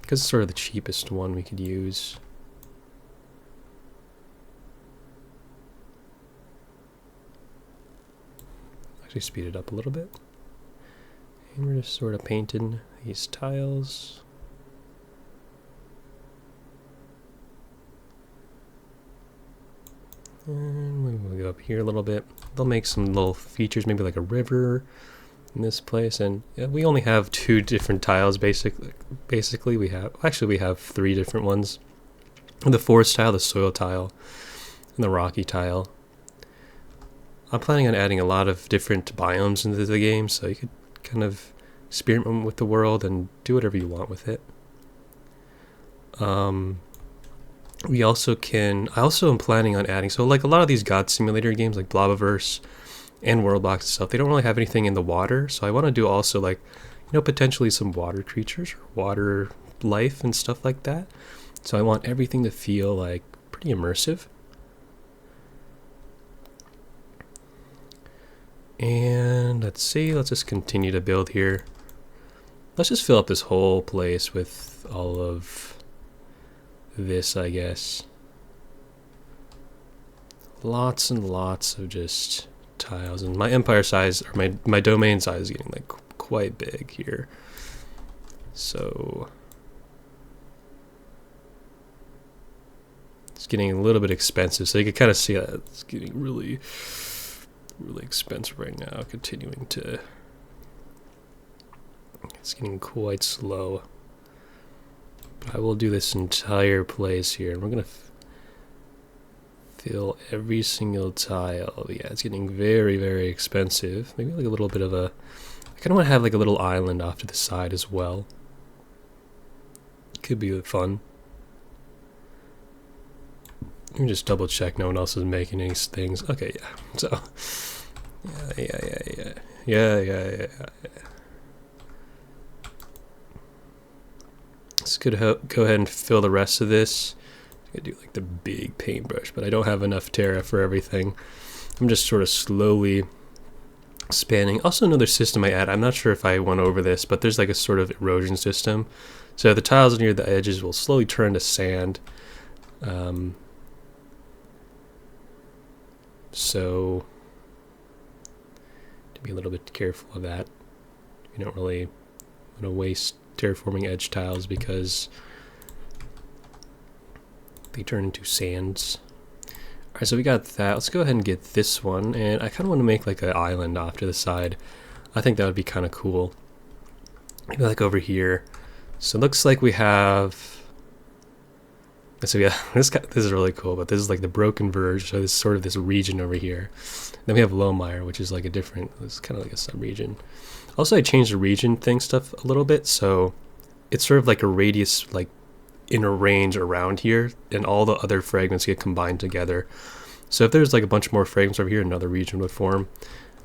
because it's sort of the cheapest one we could use. Actually speed it up a little bit. And we're just sort of painting these tiles. And we'll go up here a little bit. They'll make some little features, maybe like a river in this place. And we only have 2 different tiles, basically. We have 3 different ones. The forest tile, the soil tile, and the rocky tile. I'm planning on adding a lot of different biomes into the game, so you could kind of experiment with the world and do whatever you want with it. I also am planning on adding, so like a lot of these God Simulator games like Blobiverse and Worldbox and stuff, they don't really have anything in the water, so I want to do also like, potentially some water creatures or water life and stuff like that. So I want everything to feel like pretty immersive. And let's just continue to build here. Let's just fill up this whole place with all of this, I guess. Lots and lots of just tiles. And my empire size, or my domain size is getting like quite big here. So it's getting a little bit expensive. So you can kind of see that it's getting really expensive right now, it's getting quite slow. But I will do this entire place here, and we're gonna fill every single tile. Yeah, it's getting very, very expensive. Maybe like a little bit of I kind of want to have like a little island off to the side as well. Could be fun. Let me just double check no one else is making any things. Okay, yeah. So, yeah. Let's go ahead and fill the rest of this. I'm gonna do like the big paintbrush, but I don't have enough Terra for everything. I'm just sort of slowly spanning. Also another system I add, I'm not sure if I went over this, but there's like a sort of erosion system. So the tiles near the edges will slowly turn to sand. So to be a little bit careful of that. You don't really want to waste terraforming edge tiles because they turn into sands. Alright, so we got that. Let's go ahead and get this one, and I kind of want to make like an island off to the side. I think that would be kind of cool. Maybe like over here. So it looks like we have... So yeah, this is really cool, but this is like the Broken Verge, so this is sort of this region over here. Then we have Lomire, which is like it's kind of like a sub-region. Also, I changed the region thing stuff a little bit, so it's sort of like a radius, like in a range around here, and all the other fragments get combined together. So if there's like a bunch more fragments over here, another region would form.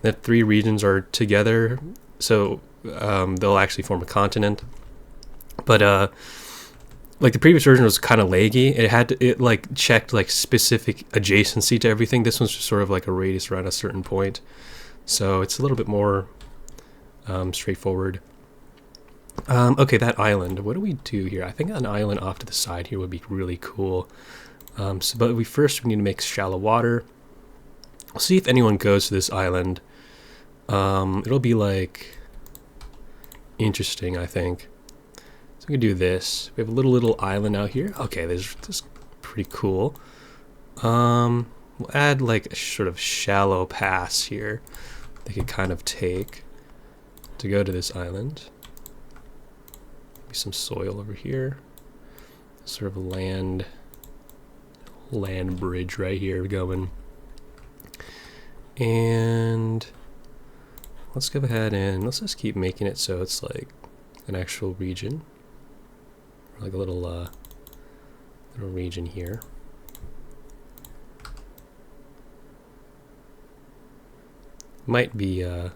Then 3 regions are together, so they'll actually form a continent. But like the previous version was kind of laggy. It like checked like specific adjacency to everything. This one's just sort of like a radius around a certain point, so it's a little bit more straightforward. Okay, that island. What do we do here? I think an island off to the side here would be really cool. But we need to make shallow water. We'll see if anyone goes to this island. It'll be like interesting, I think. So we can do this. We have a little island out here. Okay, this is pretty cool. We'll add like a sort of shallow pass here. They could kind of take to go to this island. Maybe some soil over here. Sort of a land bridge right here going. And let's go ahead and let's just keep making it so it's like an actual region. Or like a little region here. Might be a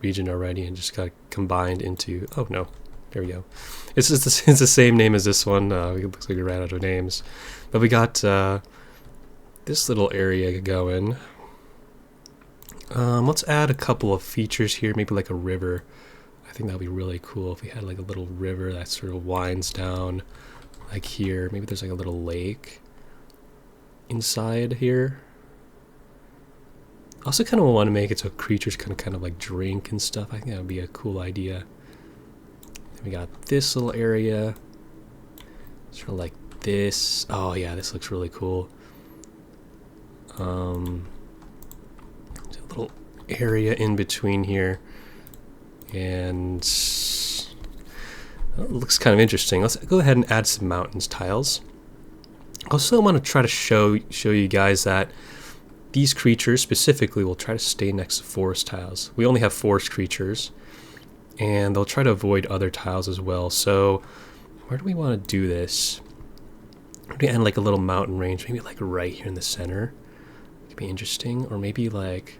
region already and just got combined into, oh no, there we go. It's just it's the same name as this one. It looks like we ran out of names, but we got this little area going. Let's add a couple of features here, maybe like a river. I think that would be really cool if we had like a little river that sort of winds down like here. Maybe there's like a little lake inside here. I also kind of want to make it so creatures can kind of like drink and stuff. I think that would be a cool idea. Then we got this little area. Sort of like this. Oh yeah, this looks really cool. There's a little area in between here. And it looks kind of interesting. Let's go ahead and add some mountains tiles. I also want to try to show you guys that these creatures specifically will try to stay next to forest tiles. We only have forest creatures, and they'll try to avoid other tiles as well. So where do we want to do this? Maybe add like a little mountain range, maybe like right here in the center. Could be interesting. Or maybe like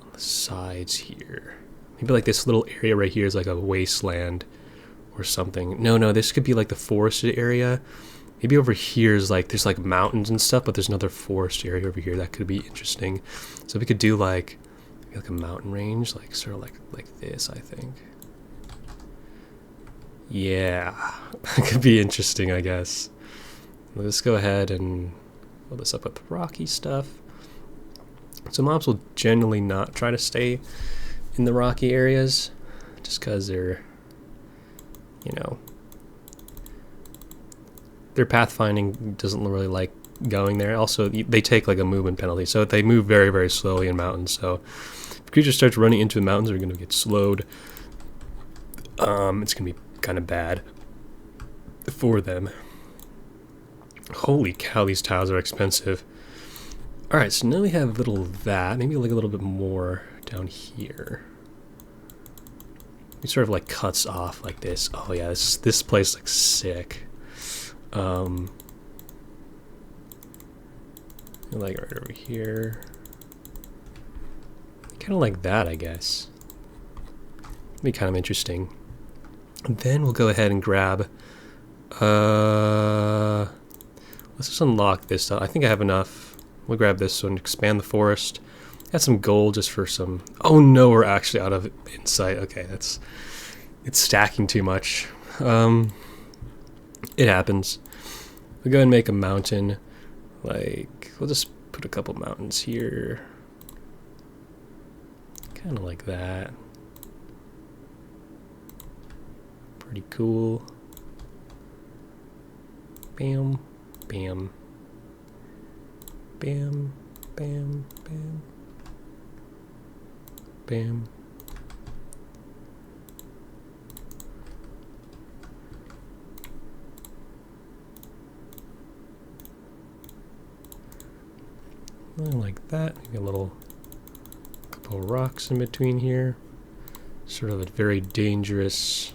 on the sides here. Maybe like this little area right here is like a wasteland or something. No, this could be like the forested area. Maybe over here is like, there's like mountains and stuff, but there's another forest area over here that could be interesting. So we could do like a mountain range, like sort of like this, I think. Yeah, that could be interesting, I guess. Let's go ahead and fill this up with rocky stuff. So mobs will generally not try to stay in the rocky areas, just because they're, you know, their pathfinding doesn't really like going there. Also, they take like a movement penalty, so they move very, very slowly in mountains. So if creatures start running into the mountains, they're going to get slowed. It's going to be kind of bad for them. Holy cow, these tiles are expensive. All right, so now we have a little of that, maybe like a little bit more down here. It sort of like cuts off like this. Oh yeah, this place looks sick. Like right over here. Kind of like that, I guess. Be kind of interesting. And then we'll go ahead and grab. Let's just unlock this stuff. I think I have enough. We'll grab this one. Expand the forest. Add some gold just for some. Oh no, we're actually out of insight. Okay, it's stacking too much. It happens. We'll go ahead and make a mountain. Like, we'll just put a couple mountains here. Kind of like that. Pretty cool. Bam, bam, bam, bam, bam, bam. Like that. Maybe a little couple of rocks in between here. Sort of a very dangerous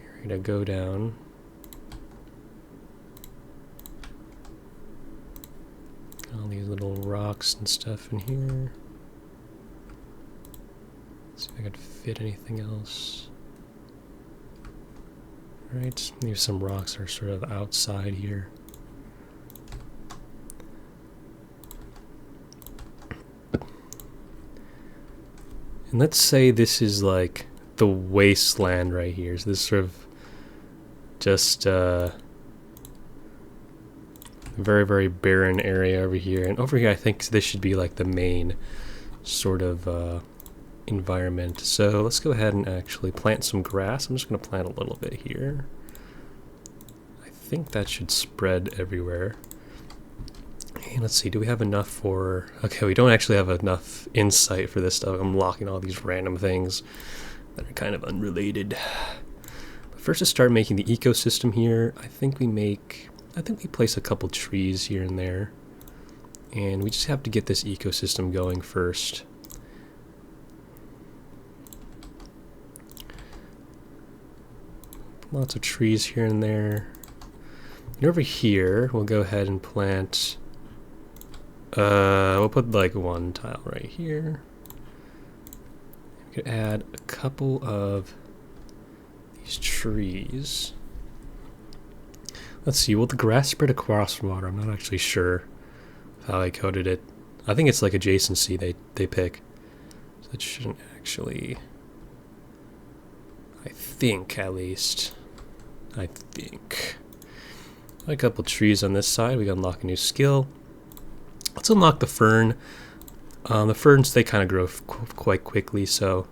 area to go down. All these little rocks and stuff in here. See if I could fit anything else. Alright, maybe some rocks are sort of outside here. And let's say this is like the wasteland right here. So this sort of just very, very barren area over here. And over here I think this should be like the main sort of environment. So let's go ahead and actually plant some grass. I'm just going to plant a little bit here. I think that should spread everywhere. And let's see, do we have enough for... Okay, we don't actually have enough insight for this stuff. I'm locking all these random things that are kind of unrelated. But first, to start making the ecosystem here, I think we place a couple trees here and there. And we just have to get this ecosystem going first. Lots of trees here and there. And over here, we'll go ahead and plant... we'll put like one tile right here. We could add a couple of these trees. Let's see, will the grass spread across water? I'm not actually sure how I coded it. I think it's like adjacency they pick. So it shouldn't actually... I think, at least. I think. A couple trees on this side. We can unlock a new skill. Let's unlock the fern. The ferns, they kind of grow quite quickly, so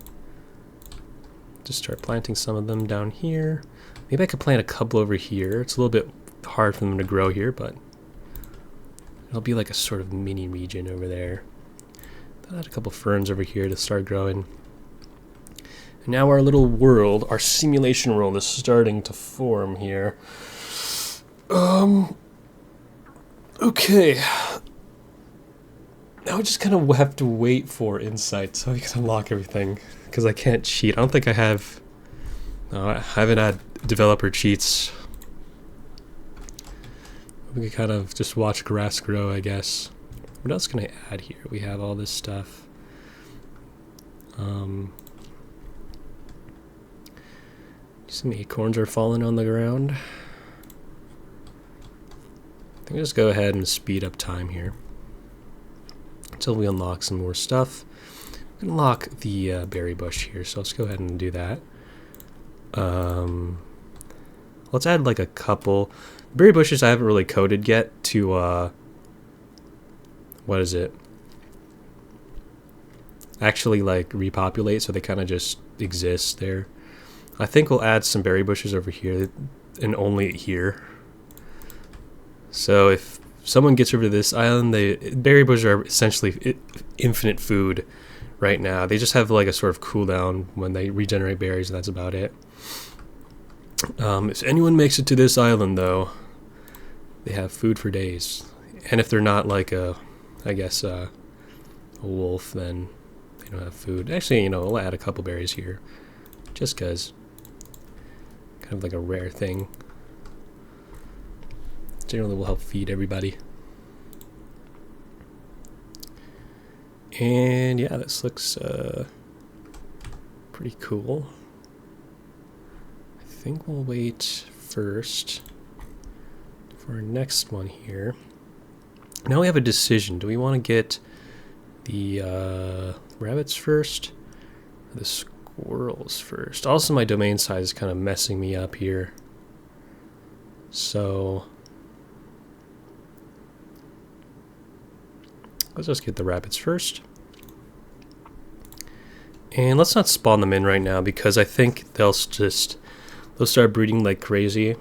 just start planting some of them down here. Maybe I could plant a couple over here. It's a little bit hard for them to grow here, but it'll be like a sort of mini region over there. Add a couple ferns over here to start growing. And now our little world, our simulation world, is starting to form here. Okay. Now we just kind of have to wait for insight so we can unlock everything. Because I can't cheat. I don't think I have... No, I haven't had developer cheats. We can kind of just watch grass grow, I guess. What else can I add here? We have all this stuff. Some acorns are falling on the ground. I think I'll just go ahead and speed up time here until we unlock some more stuff. We can unlock the berry bush here, so let's go ahead and do that. Let's add like a couple berry bushes I haven't really coded yet to what is it? Actually like repopulate, so they kind of just exist there. I think we'll add some berry bushes over here and only here. So if someone gets over to this island, berry bushes are essentially infinite food right now. They just have like a sort of cooldown when they regenerate berries, and that's about it. If anyone makes it to this island, though, they have food for days. And if they're not like a wolf, then they don't have food. Actually, you know, we'll add a couple berries here, just because. Kind of like a rare thing. Generally will help feed everybody. And yeah, this looks pretty cool. I think we'll wait first for our next one here. Now we have a decision. Do we want to get the rabbits first? Or the squirrels first? Also, my domain size is kind of messing me up here. So let's just get the rabbits first. And let's not spawn them in right now because I think they'll start breeding like crazy.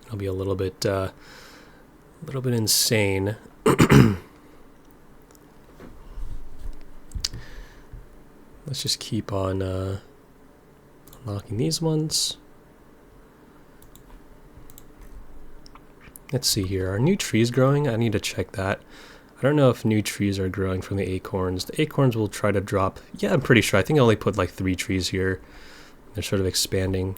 It'll be a little bit insane. Let's just keep on unlocking these ones. Let's see here. Are new trees growing? I need to check that. I don't know if new trees are growing from the acorns. The acorns will try to drop. Yeah, I'm pretty sure. I think I only put like 3 trees here. They're sort of expanding.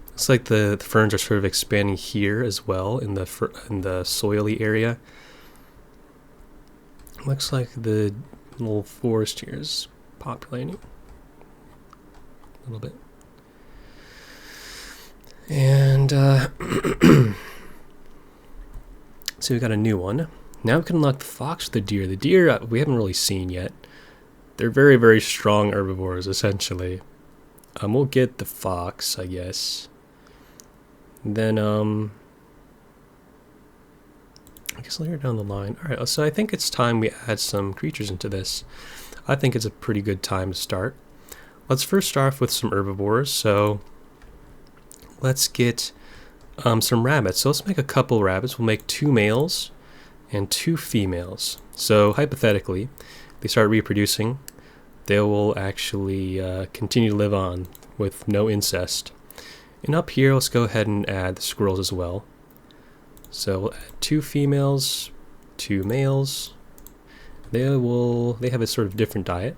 Looks like the ferns are sort of expanding here as well in the soily area. Looks like the little forest here is populating a little bit. And so we got a new one. Now we can unlock the fox or the deer. The deer we haven't really seen yet. They're very, very strong herbivores, essentially. We'll get the fox, I guess. Then I guess later down the line. All right, so I think it's time we add some creatures into this. I think it's a pretty good time to start. Let's first start off with some herbivores. So let's get some rabbits. So let's make a couple rabbits. We'll make 2 males and 2 females. So hypothetically, they start reproducing, they will actually continue to live on with no incest. And up here, let's go ahead and add the squirrels as well. So we'll add 2 females, 2 males. They have a sort of different diet,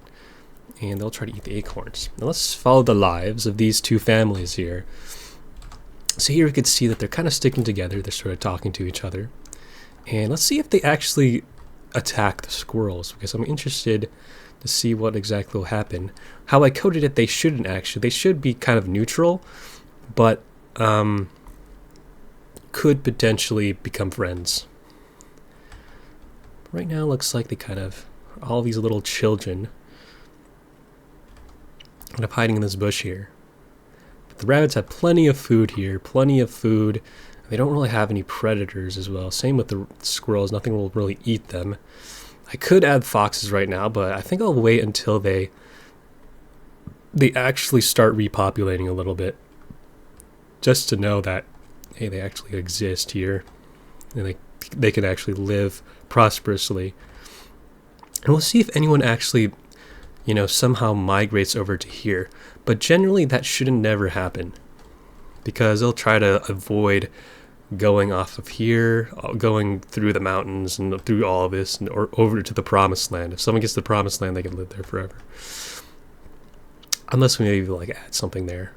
and they'll try to eat the acorns. Now let's follow the lives of these 2 families here. So here we can see that they're kind of sticking together. They're sort of talking to each other. And let's see if they actually attack the squirrels, because I'm interested to see what exactly will happen. How I coded it, they shouldn't actually. They should be kind of neutral, but could potentially become friends. Right now, it looks like they kind of, all these little children kind of hiding in this bush here. But the rabbits have plenty of food here, plenty of food. They don't really have any predators as well. Same with the squirrels, nothing will really eat them. I could add foxes right now, but I think I'll wait until they actually start repopulating a little bit. Just to know that, hey, they actually exist here. And they can actually live prosperously. And we'll see if anyone actually, somehow migrates over to here. But generally that shouldn't never happen, because they'll try to avoid going off of here, going through the mountains and through all of this, or over to the promised land. If someone gets to the promised land, they can live there forever. Unless we maybe add something there.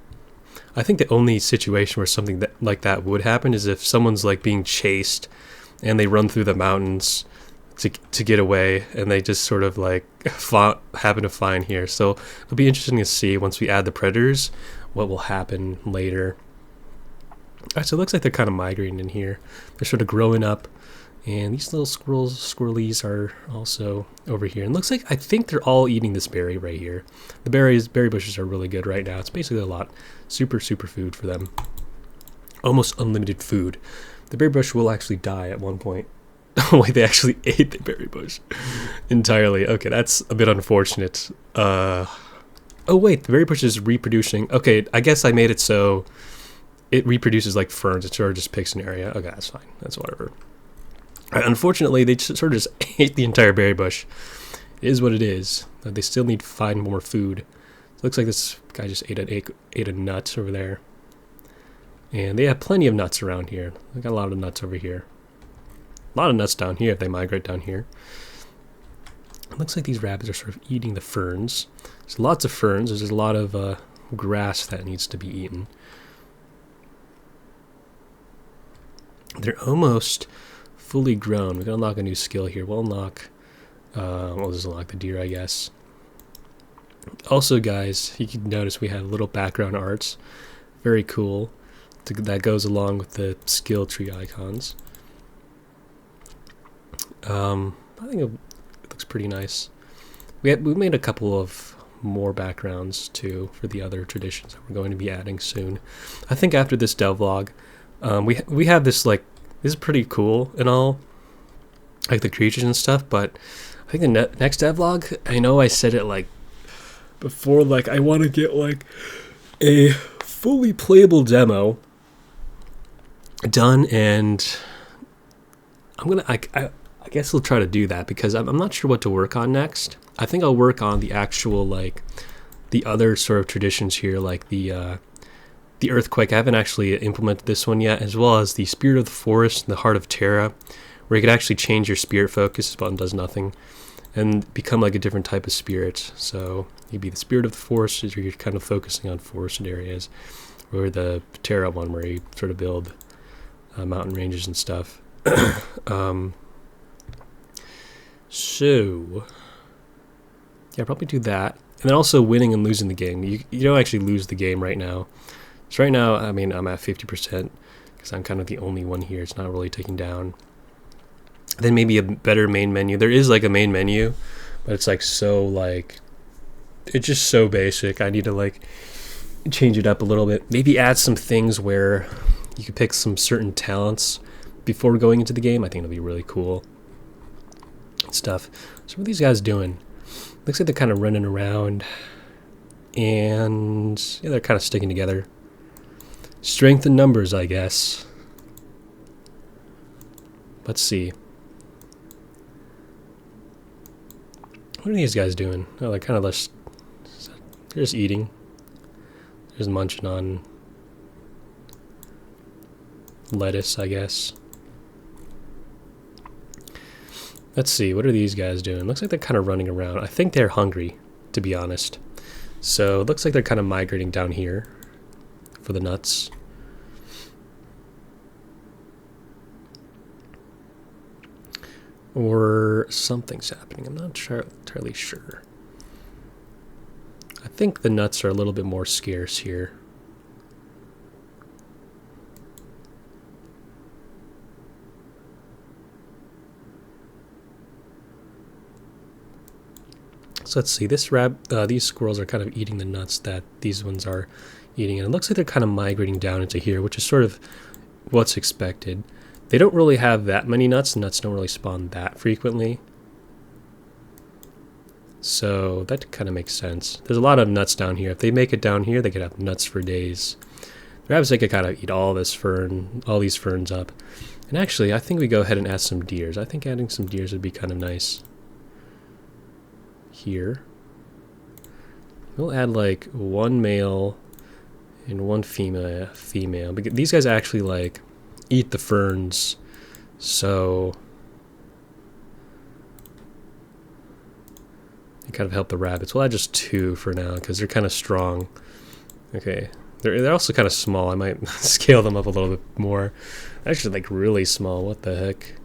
I think the only situation where something like that would happen is if someone's being chased and they run through the mountains to get away, and they just sort of happen to find here. So it'll be interesting to see once we add the predators what will happen later. Alright, so it looks like they're kind of migrating in here. They're sort of growing up, and these little squirrelies are also over here. And it looks like, I think they're all eating this berry right here. The berry bushes are really good right now. It's basically a lot. Super food for them. Almost unlimited food. The berry bush will actually die at one point. Oh wait, they actually ate the berry bush entirely. Okay, that's a bit unfortunate. Oh wait, the berry bush is reproducing. Okay, I guess I made it so it reproduces like ferns. It sort of just picks an area. Okay, that's fine. That's whatever. Unfortunately, they sort of just ate the entire berry bush. It is what it is. They still need to find more food. It looks like this guy just ate a nut over there. And they have plenty of nuts around here. They got a lot of nuts over here. A lot of nuts down here if they migrate down here. It looks like these rabbits are sort of eating the ferns. There's lots of ferns. There's a lot of grass that needs to be eaten. They're almost fully grown. We can unlock a new skill here. We'll unlock, we'll just unlock the deer, I guess. Also, guys, you can notice we have little background arts. Very cool. That goes along with the skill tree icons. I think it looks pretty nice. We made a couple of more backgrounds too for the other traditions that we're going to be adding soon. I think after this devlog, we have this this is pretty cool and all, like the creatures and stuff. But I think the next devlog, I know I said it before, I want to get a fully playable demo done, and I'm gonna I guess we'll try to do that, because I'm not sure what to work on next. I think I'll work on the actual the other sort of traditions here, like the earthquake. I haven't actually implemented this one yet, as well as the spirit of the forest and the heart of Terra, where you could actually change your spirit focus. This button does nothing, and become a different type of spirit. So you'd be the spirit of the forest, as you're kind of focusing on forested areas, or the Terra one, where you sort of build mountain ranges and stuff. So yeah, probably do that. And then also winning and losing the game. You don't actually lose the game right now. So right now, I mean, I'm at 50%, because I'm kind of the only one here. It's not really taking down. Then maybe a better main menu. There is a main menu, but it's it's just so basic. I need to change it up a little bit. Maybe add some things where you could pick some certain talents before going into the game. I think it'll be really cool stuff. So what are these guys doing? Looks like they're kind of running around, and yeah, they're kind of sticking together. Strength in numbers, I guess. Let's see. What are these guys doing? Oh, they're kind of just, they're just eating. They're just munching on lettuce, I guess. Let's see, what are these guys doing? Looks like they're kind of running around. I think they're hungry, to be honest. So it looks like they're kind of migrating down here for the nuts. Or something's happening. I'm not entirely sure. I think the nuts are a little bit more scarce here. So let's see. These squirrels are kind of eating the nuts that these ones are eating, and it looks like they're kind of migrating down into here, which is sort of what's expected. They don't really have that many nuts. Nuts don't really spawn that frequently. So that kind of makes sense. There's a lot of nuts down here. If they make it down here, they could have nuts for days. Perhaps they could kind of eat all these ferns up. And actually, I think we go ahead and add some deers. I think adding some deers would be kind of nice. Here. We'll add like one male and one female. But these guys actually like eat the ferns, so they kind of help the rabbits. We'll add just 2 for now because they're kind of strong. Okay, they're also kind of small. I might scale them up a little bit more. Actually, like really small. What the heck?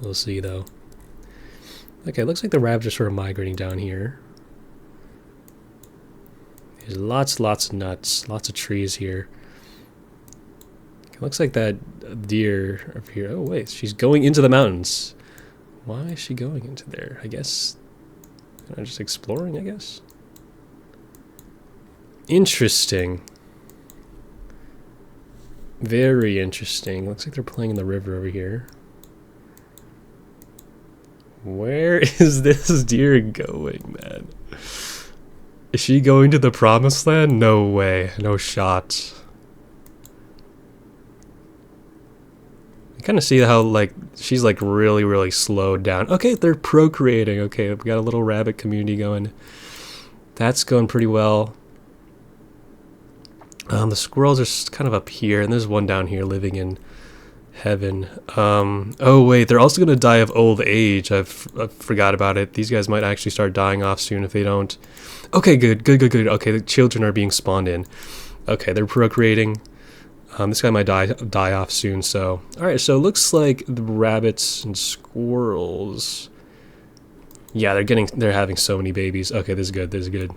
We'll see though. Okay, looks like the rabbits are sort of migrating down here. There's lots of nuts, lots of trees here. It looks like that deer up here. Oh wait, she's going into the mountains. Why is she going into there? I guess just exploring, I guess. Interesting. Very interesting. Looks like they're playing in the river over here. Where is this deer going, man? Is she going to the promised land? No way. No shot. You kind of see how, like, she's, like, really slowed down. Okay, they're procreating. Okay, we got a little rabbit community going. That's going pretty well. The squirrels are kind of up here, and there's one down here living in heaven. Oh, wait, they're also going to die of old age. I forgot about it. These guys might actually start dying off soon if they don't. Okay, good. Okay, the children are being spawned in. Okay, they're procreating. This guy might die off soon, so... Alright, so it looks like the rabbits and squirrels... Yeah, they're having so many babies. Okay, this is good.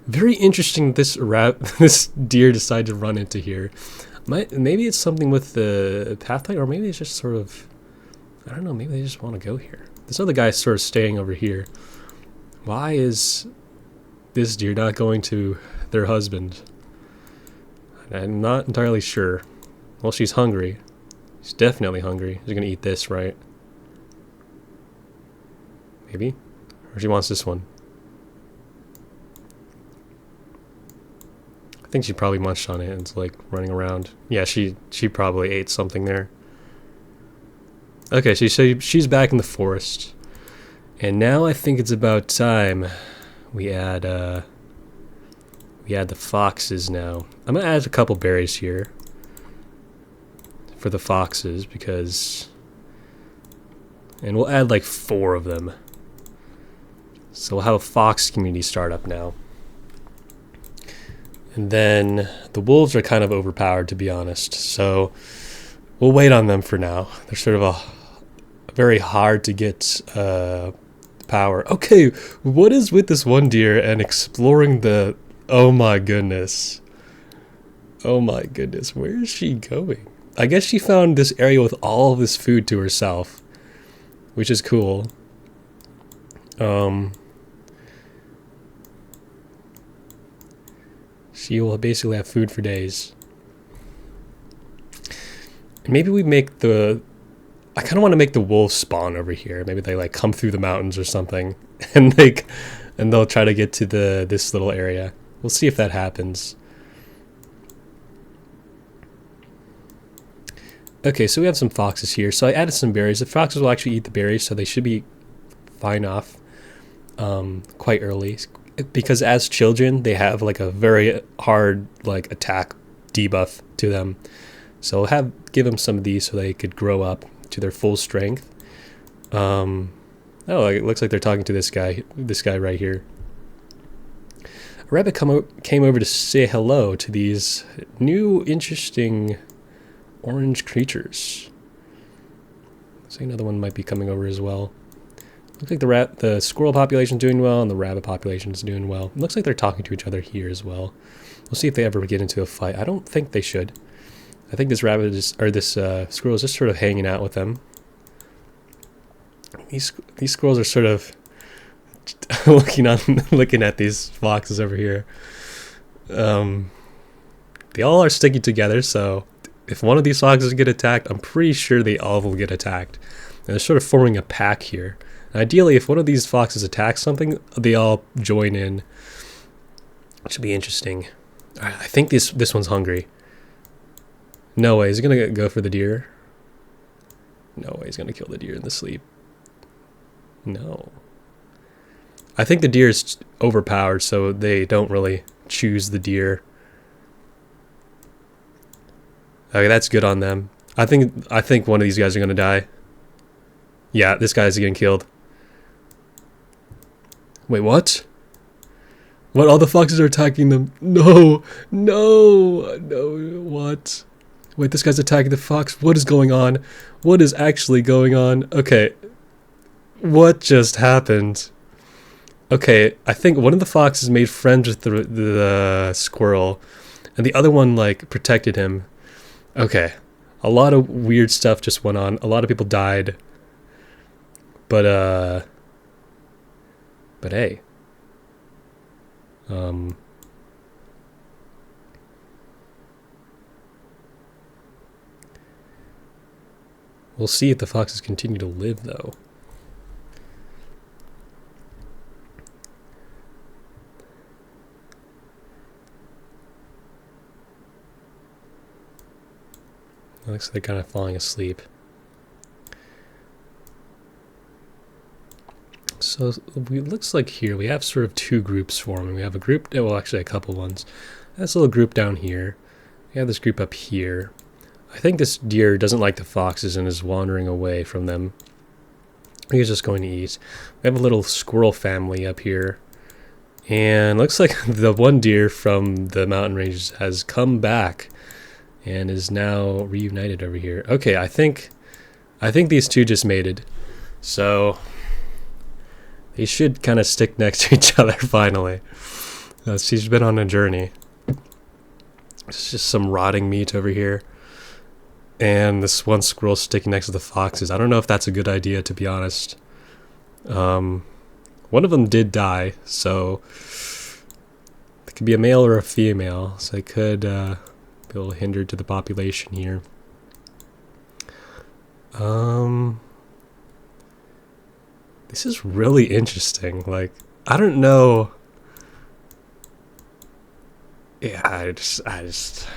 Very interesting this deer decided to run into here. Maybe it's something with the pathway, or maybe it's just sort of... I don't know, maybe they just want to go here. This other guy's sort of staying over here. Why is this deer not going to their husband? I'm not entirely sure. Well, she's hungry. She's definitely hungry. She's gonna eat this, right? Maybe? Or she wants this one. I think she probably munched on it and it's like running around. Yeah, she probably ate something there. Okay, so she's back in the forest. And now I think it's about time we add the foxes now. I'm gonna add a couple berries here for the foxes and we'll add like 4 of them. So we'll have a fox community start up now. And then the wolves are kind of overpowered, to be honest. So we'll wait on them for now. They're sort of a very hard to get power. Okay, what is with this one deer and exploring the... Oh my goodness. Oh my goodness, where is she going? I guess she found this area with all of this food to herself, which is cool. She will basically have food for days. And maybe we make the... I kind of want to make the wolves spawn over here. Maybe they like come through the mountains or something, and they'll try to get to this little area. We'll see if that happens. Okay, so we have some foxes here. So I added some berries. The foxes will actually eat the berries, so they should be fine off quite early. Because as children, they have like a very hard like attack debuff to them. So I'll give them some of these so they could grow up to their full strength. Oh, it looks like they're talking to this guy right here. A rabbit came over to say hello to these new interesting orange creatures. So another one might be coming over as well. Looks like the squirrel population's doing well and the rabbit population's doing well. It looks like they're talking to each other here as well. We'll see if they ever get into a fight. I don't think they should. I think this squirrel is just sort of hanging out with them. These squirrels are sort of looking at these foxes over here. They all are sticking together, so if one of these foxes get attacked, I'm pretty sure they all will get attacked. And they're sort of forming a pack here. And ideally, if one of these foxes attacks something, they all join in. Which will be interesting. I think this one's hungry. No way, is he gonna go for the deer? No way, he's gonna kill the deer in the sleep. No. I think the deer is overpowered, so they don't really choose the deer. Okay, that's good on them. I think one of these guys are gonna die. Yeah, this guy's getting killed. Wait, what? What? All the foxes are attacking them? No, no, no, what? Wait, this guy's attacking the fox. What is going on? What is actually going on? Okay. What just happened? Okay, I think one of the foxes made friends with the squirrel, and the other one, like, protected him. Okay. A lot of weird stuff just went on. A lot of people died. But hey. We'll see if the foxes continue to live, though. It looks like they're kind of falling asleep. So it looks like here we have sort of two groups forming. We have a group, well, actually a couple ones. This little group down here. We have this group up here. I think this deer doesn't like the foxes and is wandering away from them. He's just going to eat. We have a little squirrel family up here. And looks like the one deer from the mountain ranges has come back and is now reunited over here. Okay, I think these two just mated. So they should kind of stick next to each other finally. She's been on a journey. It's just some rotting meat over here. And this one squirrel sticking next to the foxes. I don't know if that's a good idea, to be honest. One of them did die, so it could be a male or a female. So it could be a little hindered to the population here. This is really interesting. Like, I don't know. Yeah, I just.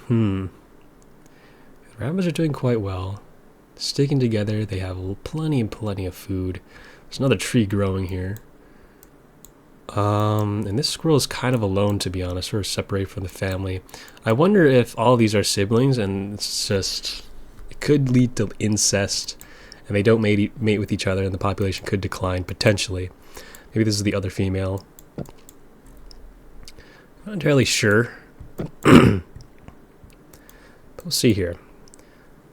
The rabbits are doing quite well. Sticking together, they have plenty of food. There's another tree growing here. And this squirrel is kind of alone, to be honest, sort of separated from the family. I wonder if all these are siblings and it's just, it could lead to incest and they don't mate with each other and the population could decline, potentially. Maybe this is the other female. Not entirely sure. We'll see here.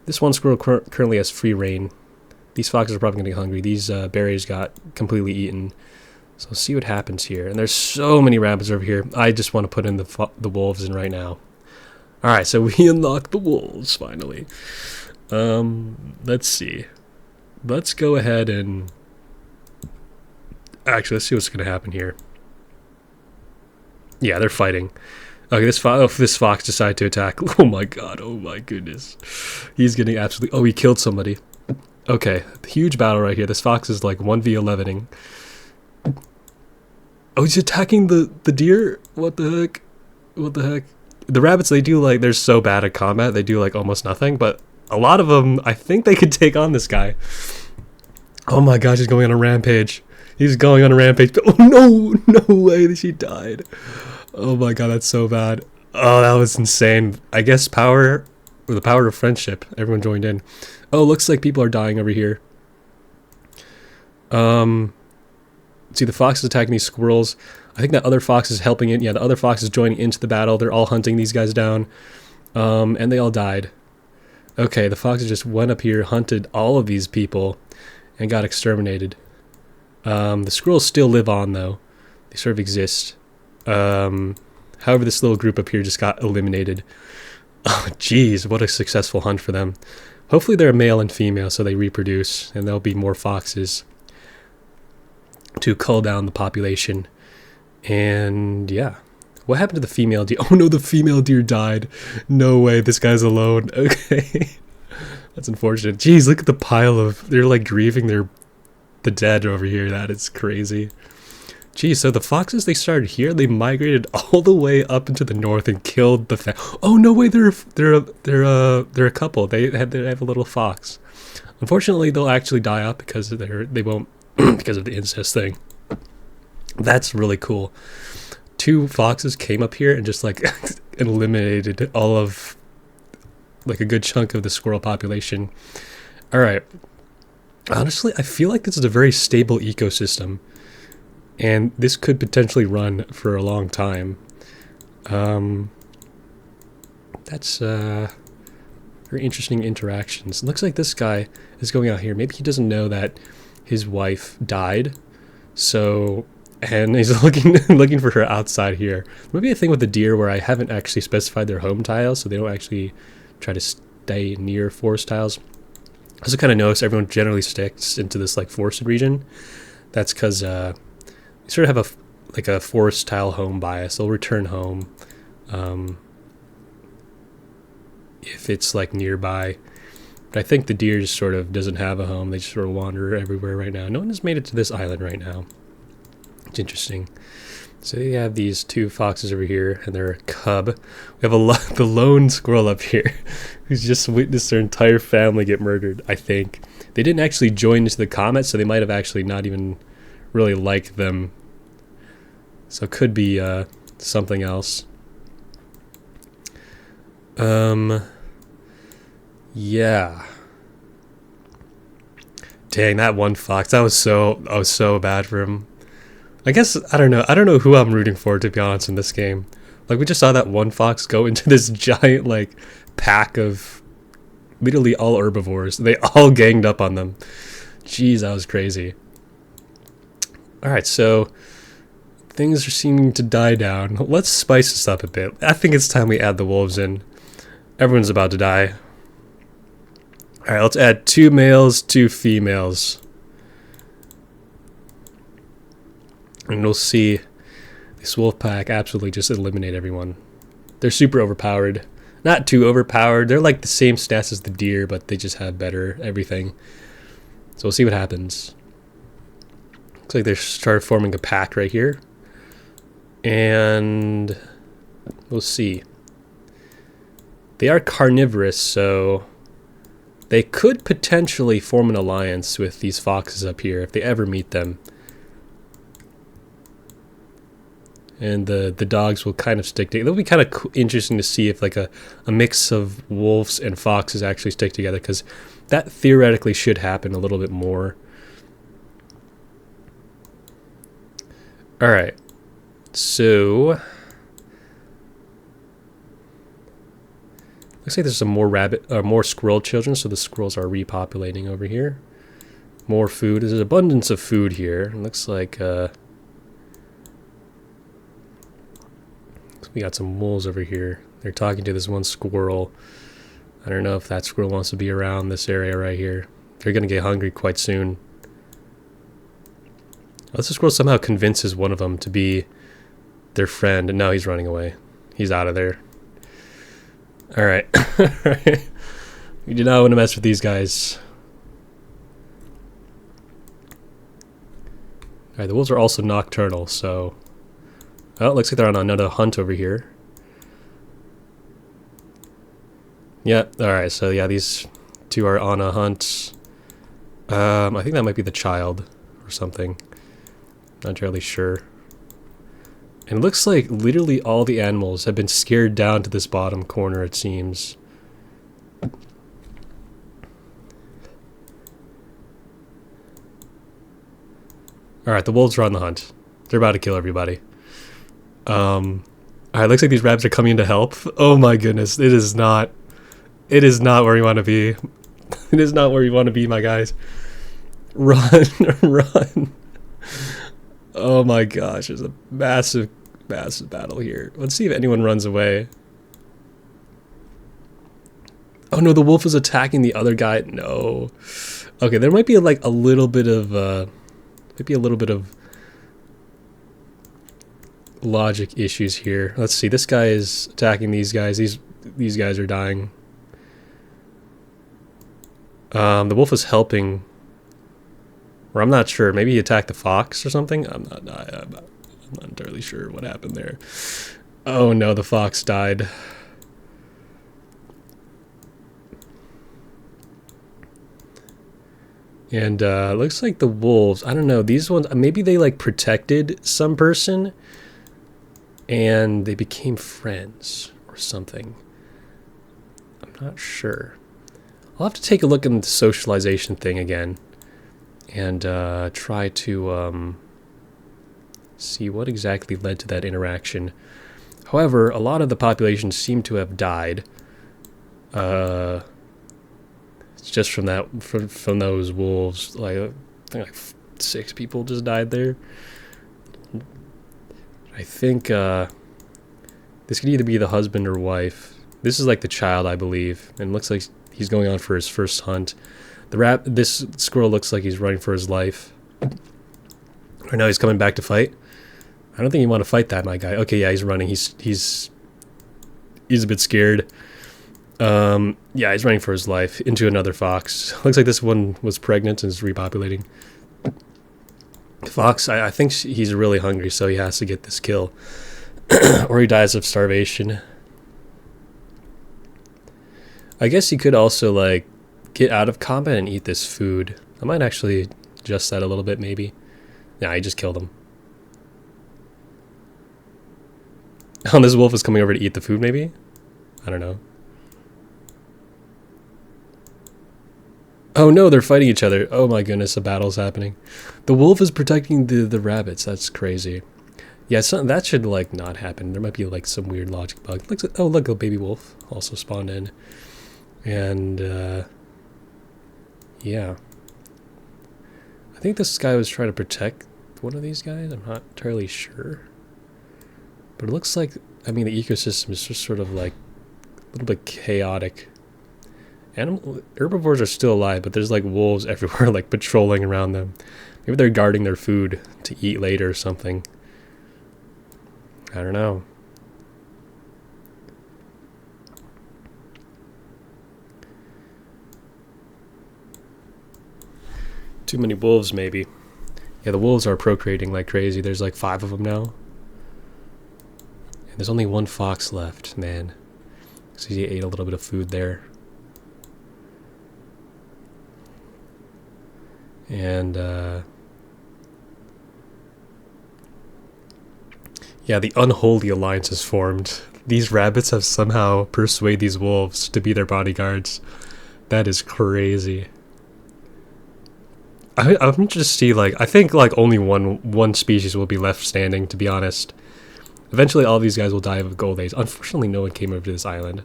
This one squirrel currently has free reign. These foxes are probably going to get hungry. These berries got completely eaten. So we'll see what happens here. And there's so many rabbits over here. I just want to put in the wolves in right now. Alright, so we unlock the wolves, finally. Let's see. let's go ahead and actually let's see what's going to happen here. Yeah, they're fighting. Okay, this fox decided to attack. Oh my god, oh my goodness. He's getting absolutely... Oh, he killed somebody. Okay, huge battle right here. This fox is like 1v11ing. Oh, he's attacking the deer? What the heck? What the heck? The rabbits, they do like... They're so bad at combat. They do like almost nothing. But a lot of them, I think they could take on this guy. Oh my gosh, he's going on a rampage. He's going on a rampage. Oh no, no way that she died. Oh my god, that's so bad. Oh, that was insane. I guess the power of friendship. Everyone joined in. Oh, looks like people are dying over here. See, the fox is attacking these squirrels. I think that other fox is helping it. Yeah, the other fox is joining into the battle. They're all hunting these guys down. And they all died. Okay, the foxes just went up here, hunted all of these people, and got exterminated. The squirrels still live on, though. They sort of exist. However, this little group up here just got eliminated. Oh, jeez, what a successful hunt for them. Hopefully they're a male and female, so they reproduce, and there'll be more foxes to cull down the population. And, yeah. What happened to the female deer? Oh, no, the female deer died. No way, this guy's alone. Okay. That's unfortunate. Jeez, look at the pile of... They're, like, grieving the dead over here. That is crazy. Geez, so the foxes, they started here. They migrated all the way up into the north and killed the Oh no way! They're a couple. They have a little fox. Unfortunately, they'll actually die out because they won't because of the incest thing. That's really cool. 2 foxes came up here and just like eliminated all of like a good chunk of the squirrel population. All right. Honestly, I feel like this is a very stable ecosystem. And this could potentially run for a long time. That's very interesting interactions. It looks like this guy is going out here. Maybe he doesn't know that his wife died. So, and he's looking for her outside here. Maybe a thing with the deer where I haven't actually specified their home tiles, so they don't actually try to stay near forest tiles. I also kind of notice everyone generally sticks into this like forested region. That's because sort of have a forest tile home bias. They'll return home if it's like nearby. But I think the deer just sort of doesn't have a home. They just sort of wander everywhere right now. No one has made it to this island right now. It's interesting. So you have these 2 foxes over here, and they're a cub. We have the lone squirrel up here, who's just witnessed their entire family get murdered. I think they didn't actually join into the comments, so they might have actually not even really like them. So it could be something else. Yeah. Dang, that one fox. I was so bad for him. I guess I don't know who I'm rooting for, to be honest, in this game. Like, we just saw that one fox go into this giant like pack of literally all herbivores. They all ganged up on them. Jeez, that was crazy. Alright, so things are seeming to die down. Let's spice this up a bit. I think it's time we add the wolves in. Everyone's about to die. Alright, let's add 2 males, 2 females. And we'll see this wolf pack absolutely just eliminate everyone. They're super overpowered. Not too overpowered. They're like the same stats as the deer, but they just have better everything. So we'll see what happens. Looks like they started forming a pack right here. And we'll see. They are carnivorous, so they could potentially form an alliance with these foxes up here if they ever meet them. And the dogs will kind of stick together. It'll be kind of interesting to see if like a mix of wolves and foxes actually stick together, because that theoretically should happen a little bit more. Alright. So looks like there's some more squirrel children, so the squirrels are repopulating over here. More food. There's an abundance of food here. It looks like we got some wolves over here. They're talking to this one squirrel. I don't know if that squirrel wants to be around this area right here. They're gonna get hungry quite soon. Unless the squirrel somehow convinces one of them to be their friend, and now he's running away. He's out of there. Alright. Alright. We do not want to mess with these guys. Alright, the wolves are also nocturnal, so... Oh, it looks like they're on another hunt over here. Yep, alright, so yeah, these two are on a hunt. I think that might be the child or something. Not entirely sure. And it looks like literally all the animals have been scared down to this bottom corner, it seems. Alright, the wolves are on the hunt. They're about to kill everybody. Alright, looks like these rabbits are coming in to help. Oh my goodness, it is not where you want to be. It is not where you want to be, my guys. Run, run. Oh my gosh, there's a massive, massive battle here. Let's see if anyone runs away. Oh no, the wolf is attacking the other guy. No. Okay, there might be like a little bit of logic issues here. Let's see. This guy is attacking these guys. These guys are dying. The wolf is helping. Or I'm not sure. Maybe he attacked the fox or something. I'm not entirely sure what happened there. Oh no, the fox died. And looks like the wolves, I don't know, these ones, maybe they like protected some person and they became friends or something. I'm not sure. I'll have to take a look at the socialization thing again and try to see what exactly led to that interaction. However, a lot of the population seemed to have died. It's just from those wolves. Like, I think like 6 people just died there. I think this could either be the husband or wife. This is like the child, I believe, and it looks like he's going on for his first hunt. This squirrel looks like he's running for his life. Right now he's coming back to fight. I don't think you want to fight that, my guy. Okay, yeah, he's running. He's a bit scared. Yeah, he's running for his life into another fox. Looks like this one was pregnant and is repopulating. Fox, I think he's really hungry, so he has to get this kill. Or he dies of starvation. I guess he could also, like, get out of combat and eat this food. I might actually adjust that a little bit, maybe. Nah, I just killed him. Oh, this wolf is coming over to eat the food, maybe? I don't know. Oh no, they're fighting each other. Oh my goodness, a battle's happening. The wolf is protecting the rabbits. That's crazy. Yeah, that should, like, not happen. There might be, like, some weird logic bug. Oh, look, a baby wolf also spawned in. And, yeah. I think this guy was trying to protect one of these guys. I'm not entirely sure. But it looks like, I mean, the ecosystem is just sort of, like, a little bit chaotic. Herbivores are still alive, but there's, like, wolves everywhere, like, patrolling around them. Maybe they're guarding their food to eat later or something. I don't know. Too many wolves, maybe. Yeah, the wolves are procreating like crazy. There's like 5 of them now. And there's only 1 fox left, man. So he ate a little bit of food there. And, yeah, the unholy alliance is formed. These rabbits have somehow persuaded these wolves to be their bodyguards. That is crazy. I'm interested to see, like, I think, like, only one species will be left standing, to be honest. Eventually, all these guys will die of old age. Unfortunately, no one came over to this island.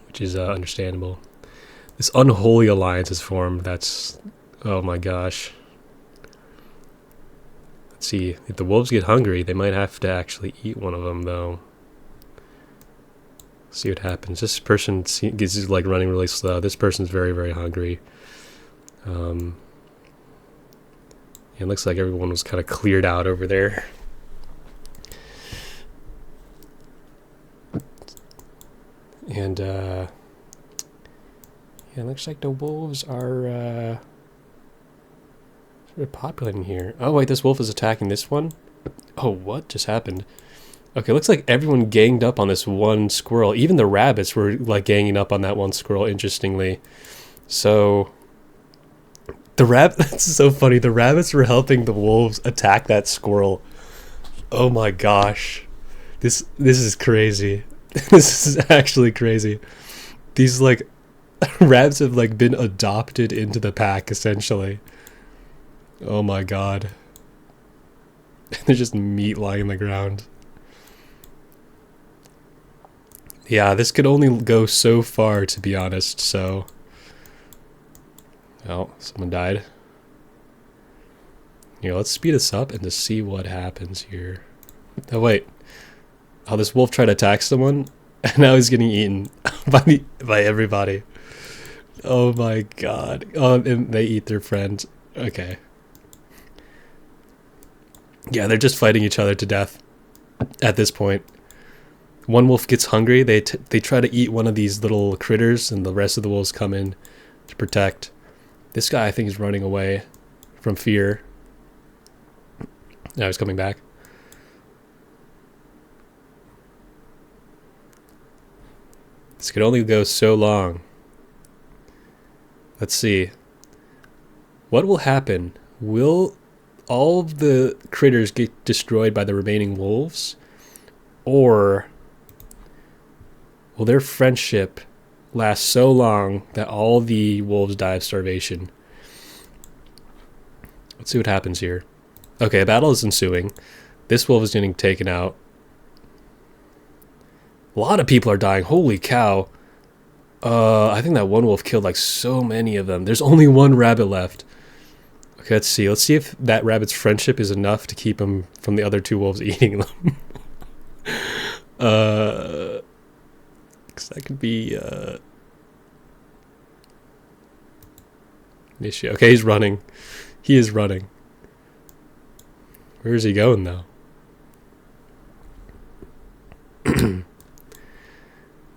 Which is, understandable. This unholy alliance is formed. That's... oh my gosh. Let's see. If the wolves get hungry, they might have to actually eat one of them, though. See what happens. This person gets like running really slow. This person's very, very hungry. It looks like everyone was kind of cleared out over there. And yeah, it looks like the wolves are sort of populating here. Oh wait, this wolf is attacking this one. Oh, what just happened? Okay, looks like everyone ganged up on this one squirrel. Even the rabbits were like ganging up on that one squirrel, interestingly. So that's so funny. The rabbits were helping the wolves attack that squirrel. Oh my gosh. This is crazy. This is actually crazy. These like rabbits have like been adopted into the pack essentially. Oh my god. There's just meat lying on the ground. Yeah, this could only go so far, to be honest, so... Oh, someone died. Here, let's speed this up and just see what happens here. Oh, wait. Oh, this wolf tried to attack someone, and now he's getting eaten by everybody. Oh my god. Oh, and they eat their friend. Okay. Yeah, they're just fighting each other to death at this point. One wolf gets hungry, they try to eat one of these little critters, and the rest of the wolves come in to protect. This guy, I think, is running away from fear. Now he's coming back. This could only go so long. Let's see. What will happen? Will all of the critters get destroyed by the remaining wolves? Or will their friendship last so long that all the wolves die of starvation? Let's see what happens here. Okay, a battle is ensuing. This wolf is getting taken out. A lot of people are dying. Holy cow. I think that one wolf killed like so many of them. There's only one rabbit left. Okay, let's see. Let's see if that rabbit's friendship is enough to keep him from the other two wolves eating them. Because that could be an issue. Okay, he's running. He is running. Where is he going, though?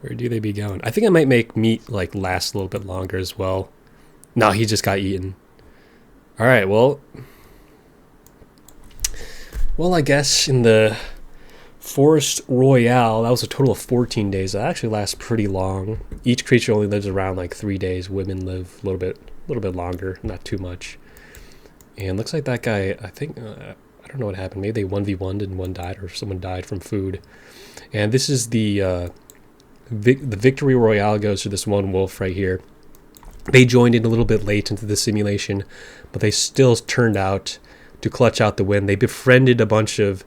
Where do they be going? I think I might make meat like last a little bit longer as well. No, he just got eaten. All right, well, I guess in the Forest Royale, that was a total of 14 days. That actually lasts pretty long. Each creature only lives around like 3 days. Women live a little bit longer, not too much. And looks like that guy, I think, I don't know what happened. Maybe they 1v1'd and one died, or someone died from food. And this is the Victory Royale goes to this one wolf right here. They joined in a little bit late into the simulation, but they still turned out to clutch out the win. They befriended a bunch of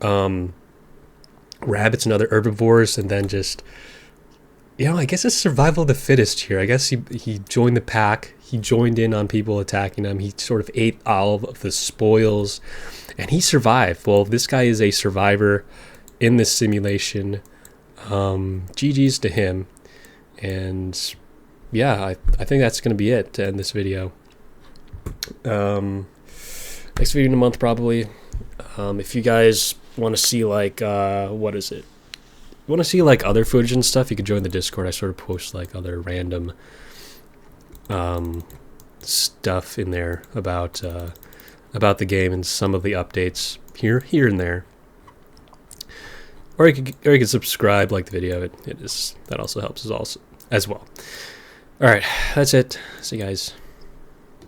rabbits and other herbivores, and then just, I guess it's survival of the fittest here. I guess he joined the pack. He joined in on people attacking him. He sort of ate all of the spoils, and he survived. Well, this guy is a survivor in this simulation. GG's to him. And yeah, I think that's going to be it to end this video. Next video in a month, probably. If you guys want to see like, what is it? You want to see like other footage and stuff, you can join the Discord. I sort of post like other random stuff in there about the game and some of the updates here and there. Or you can subscribe, like the video. That also helps as well. All right, that's it. See you guys.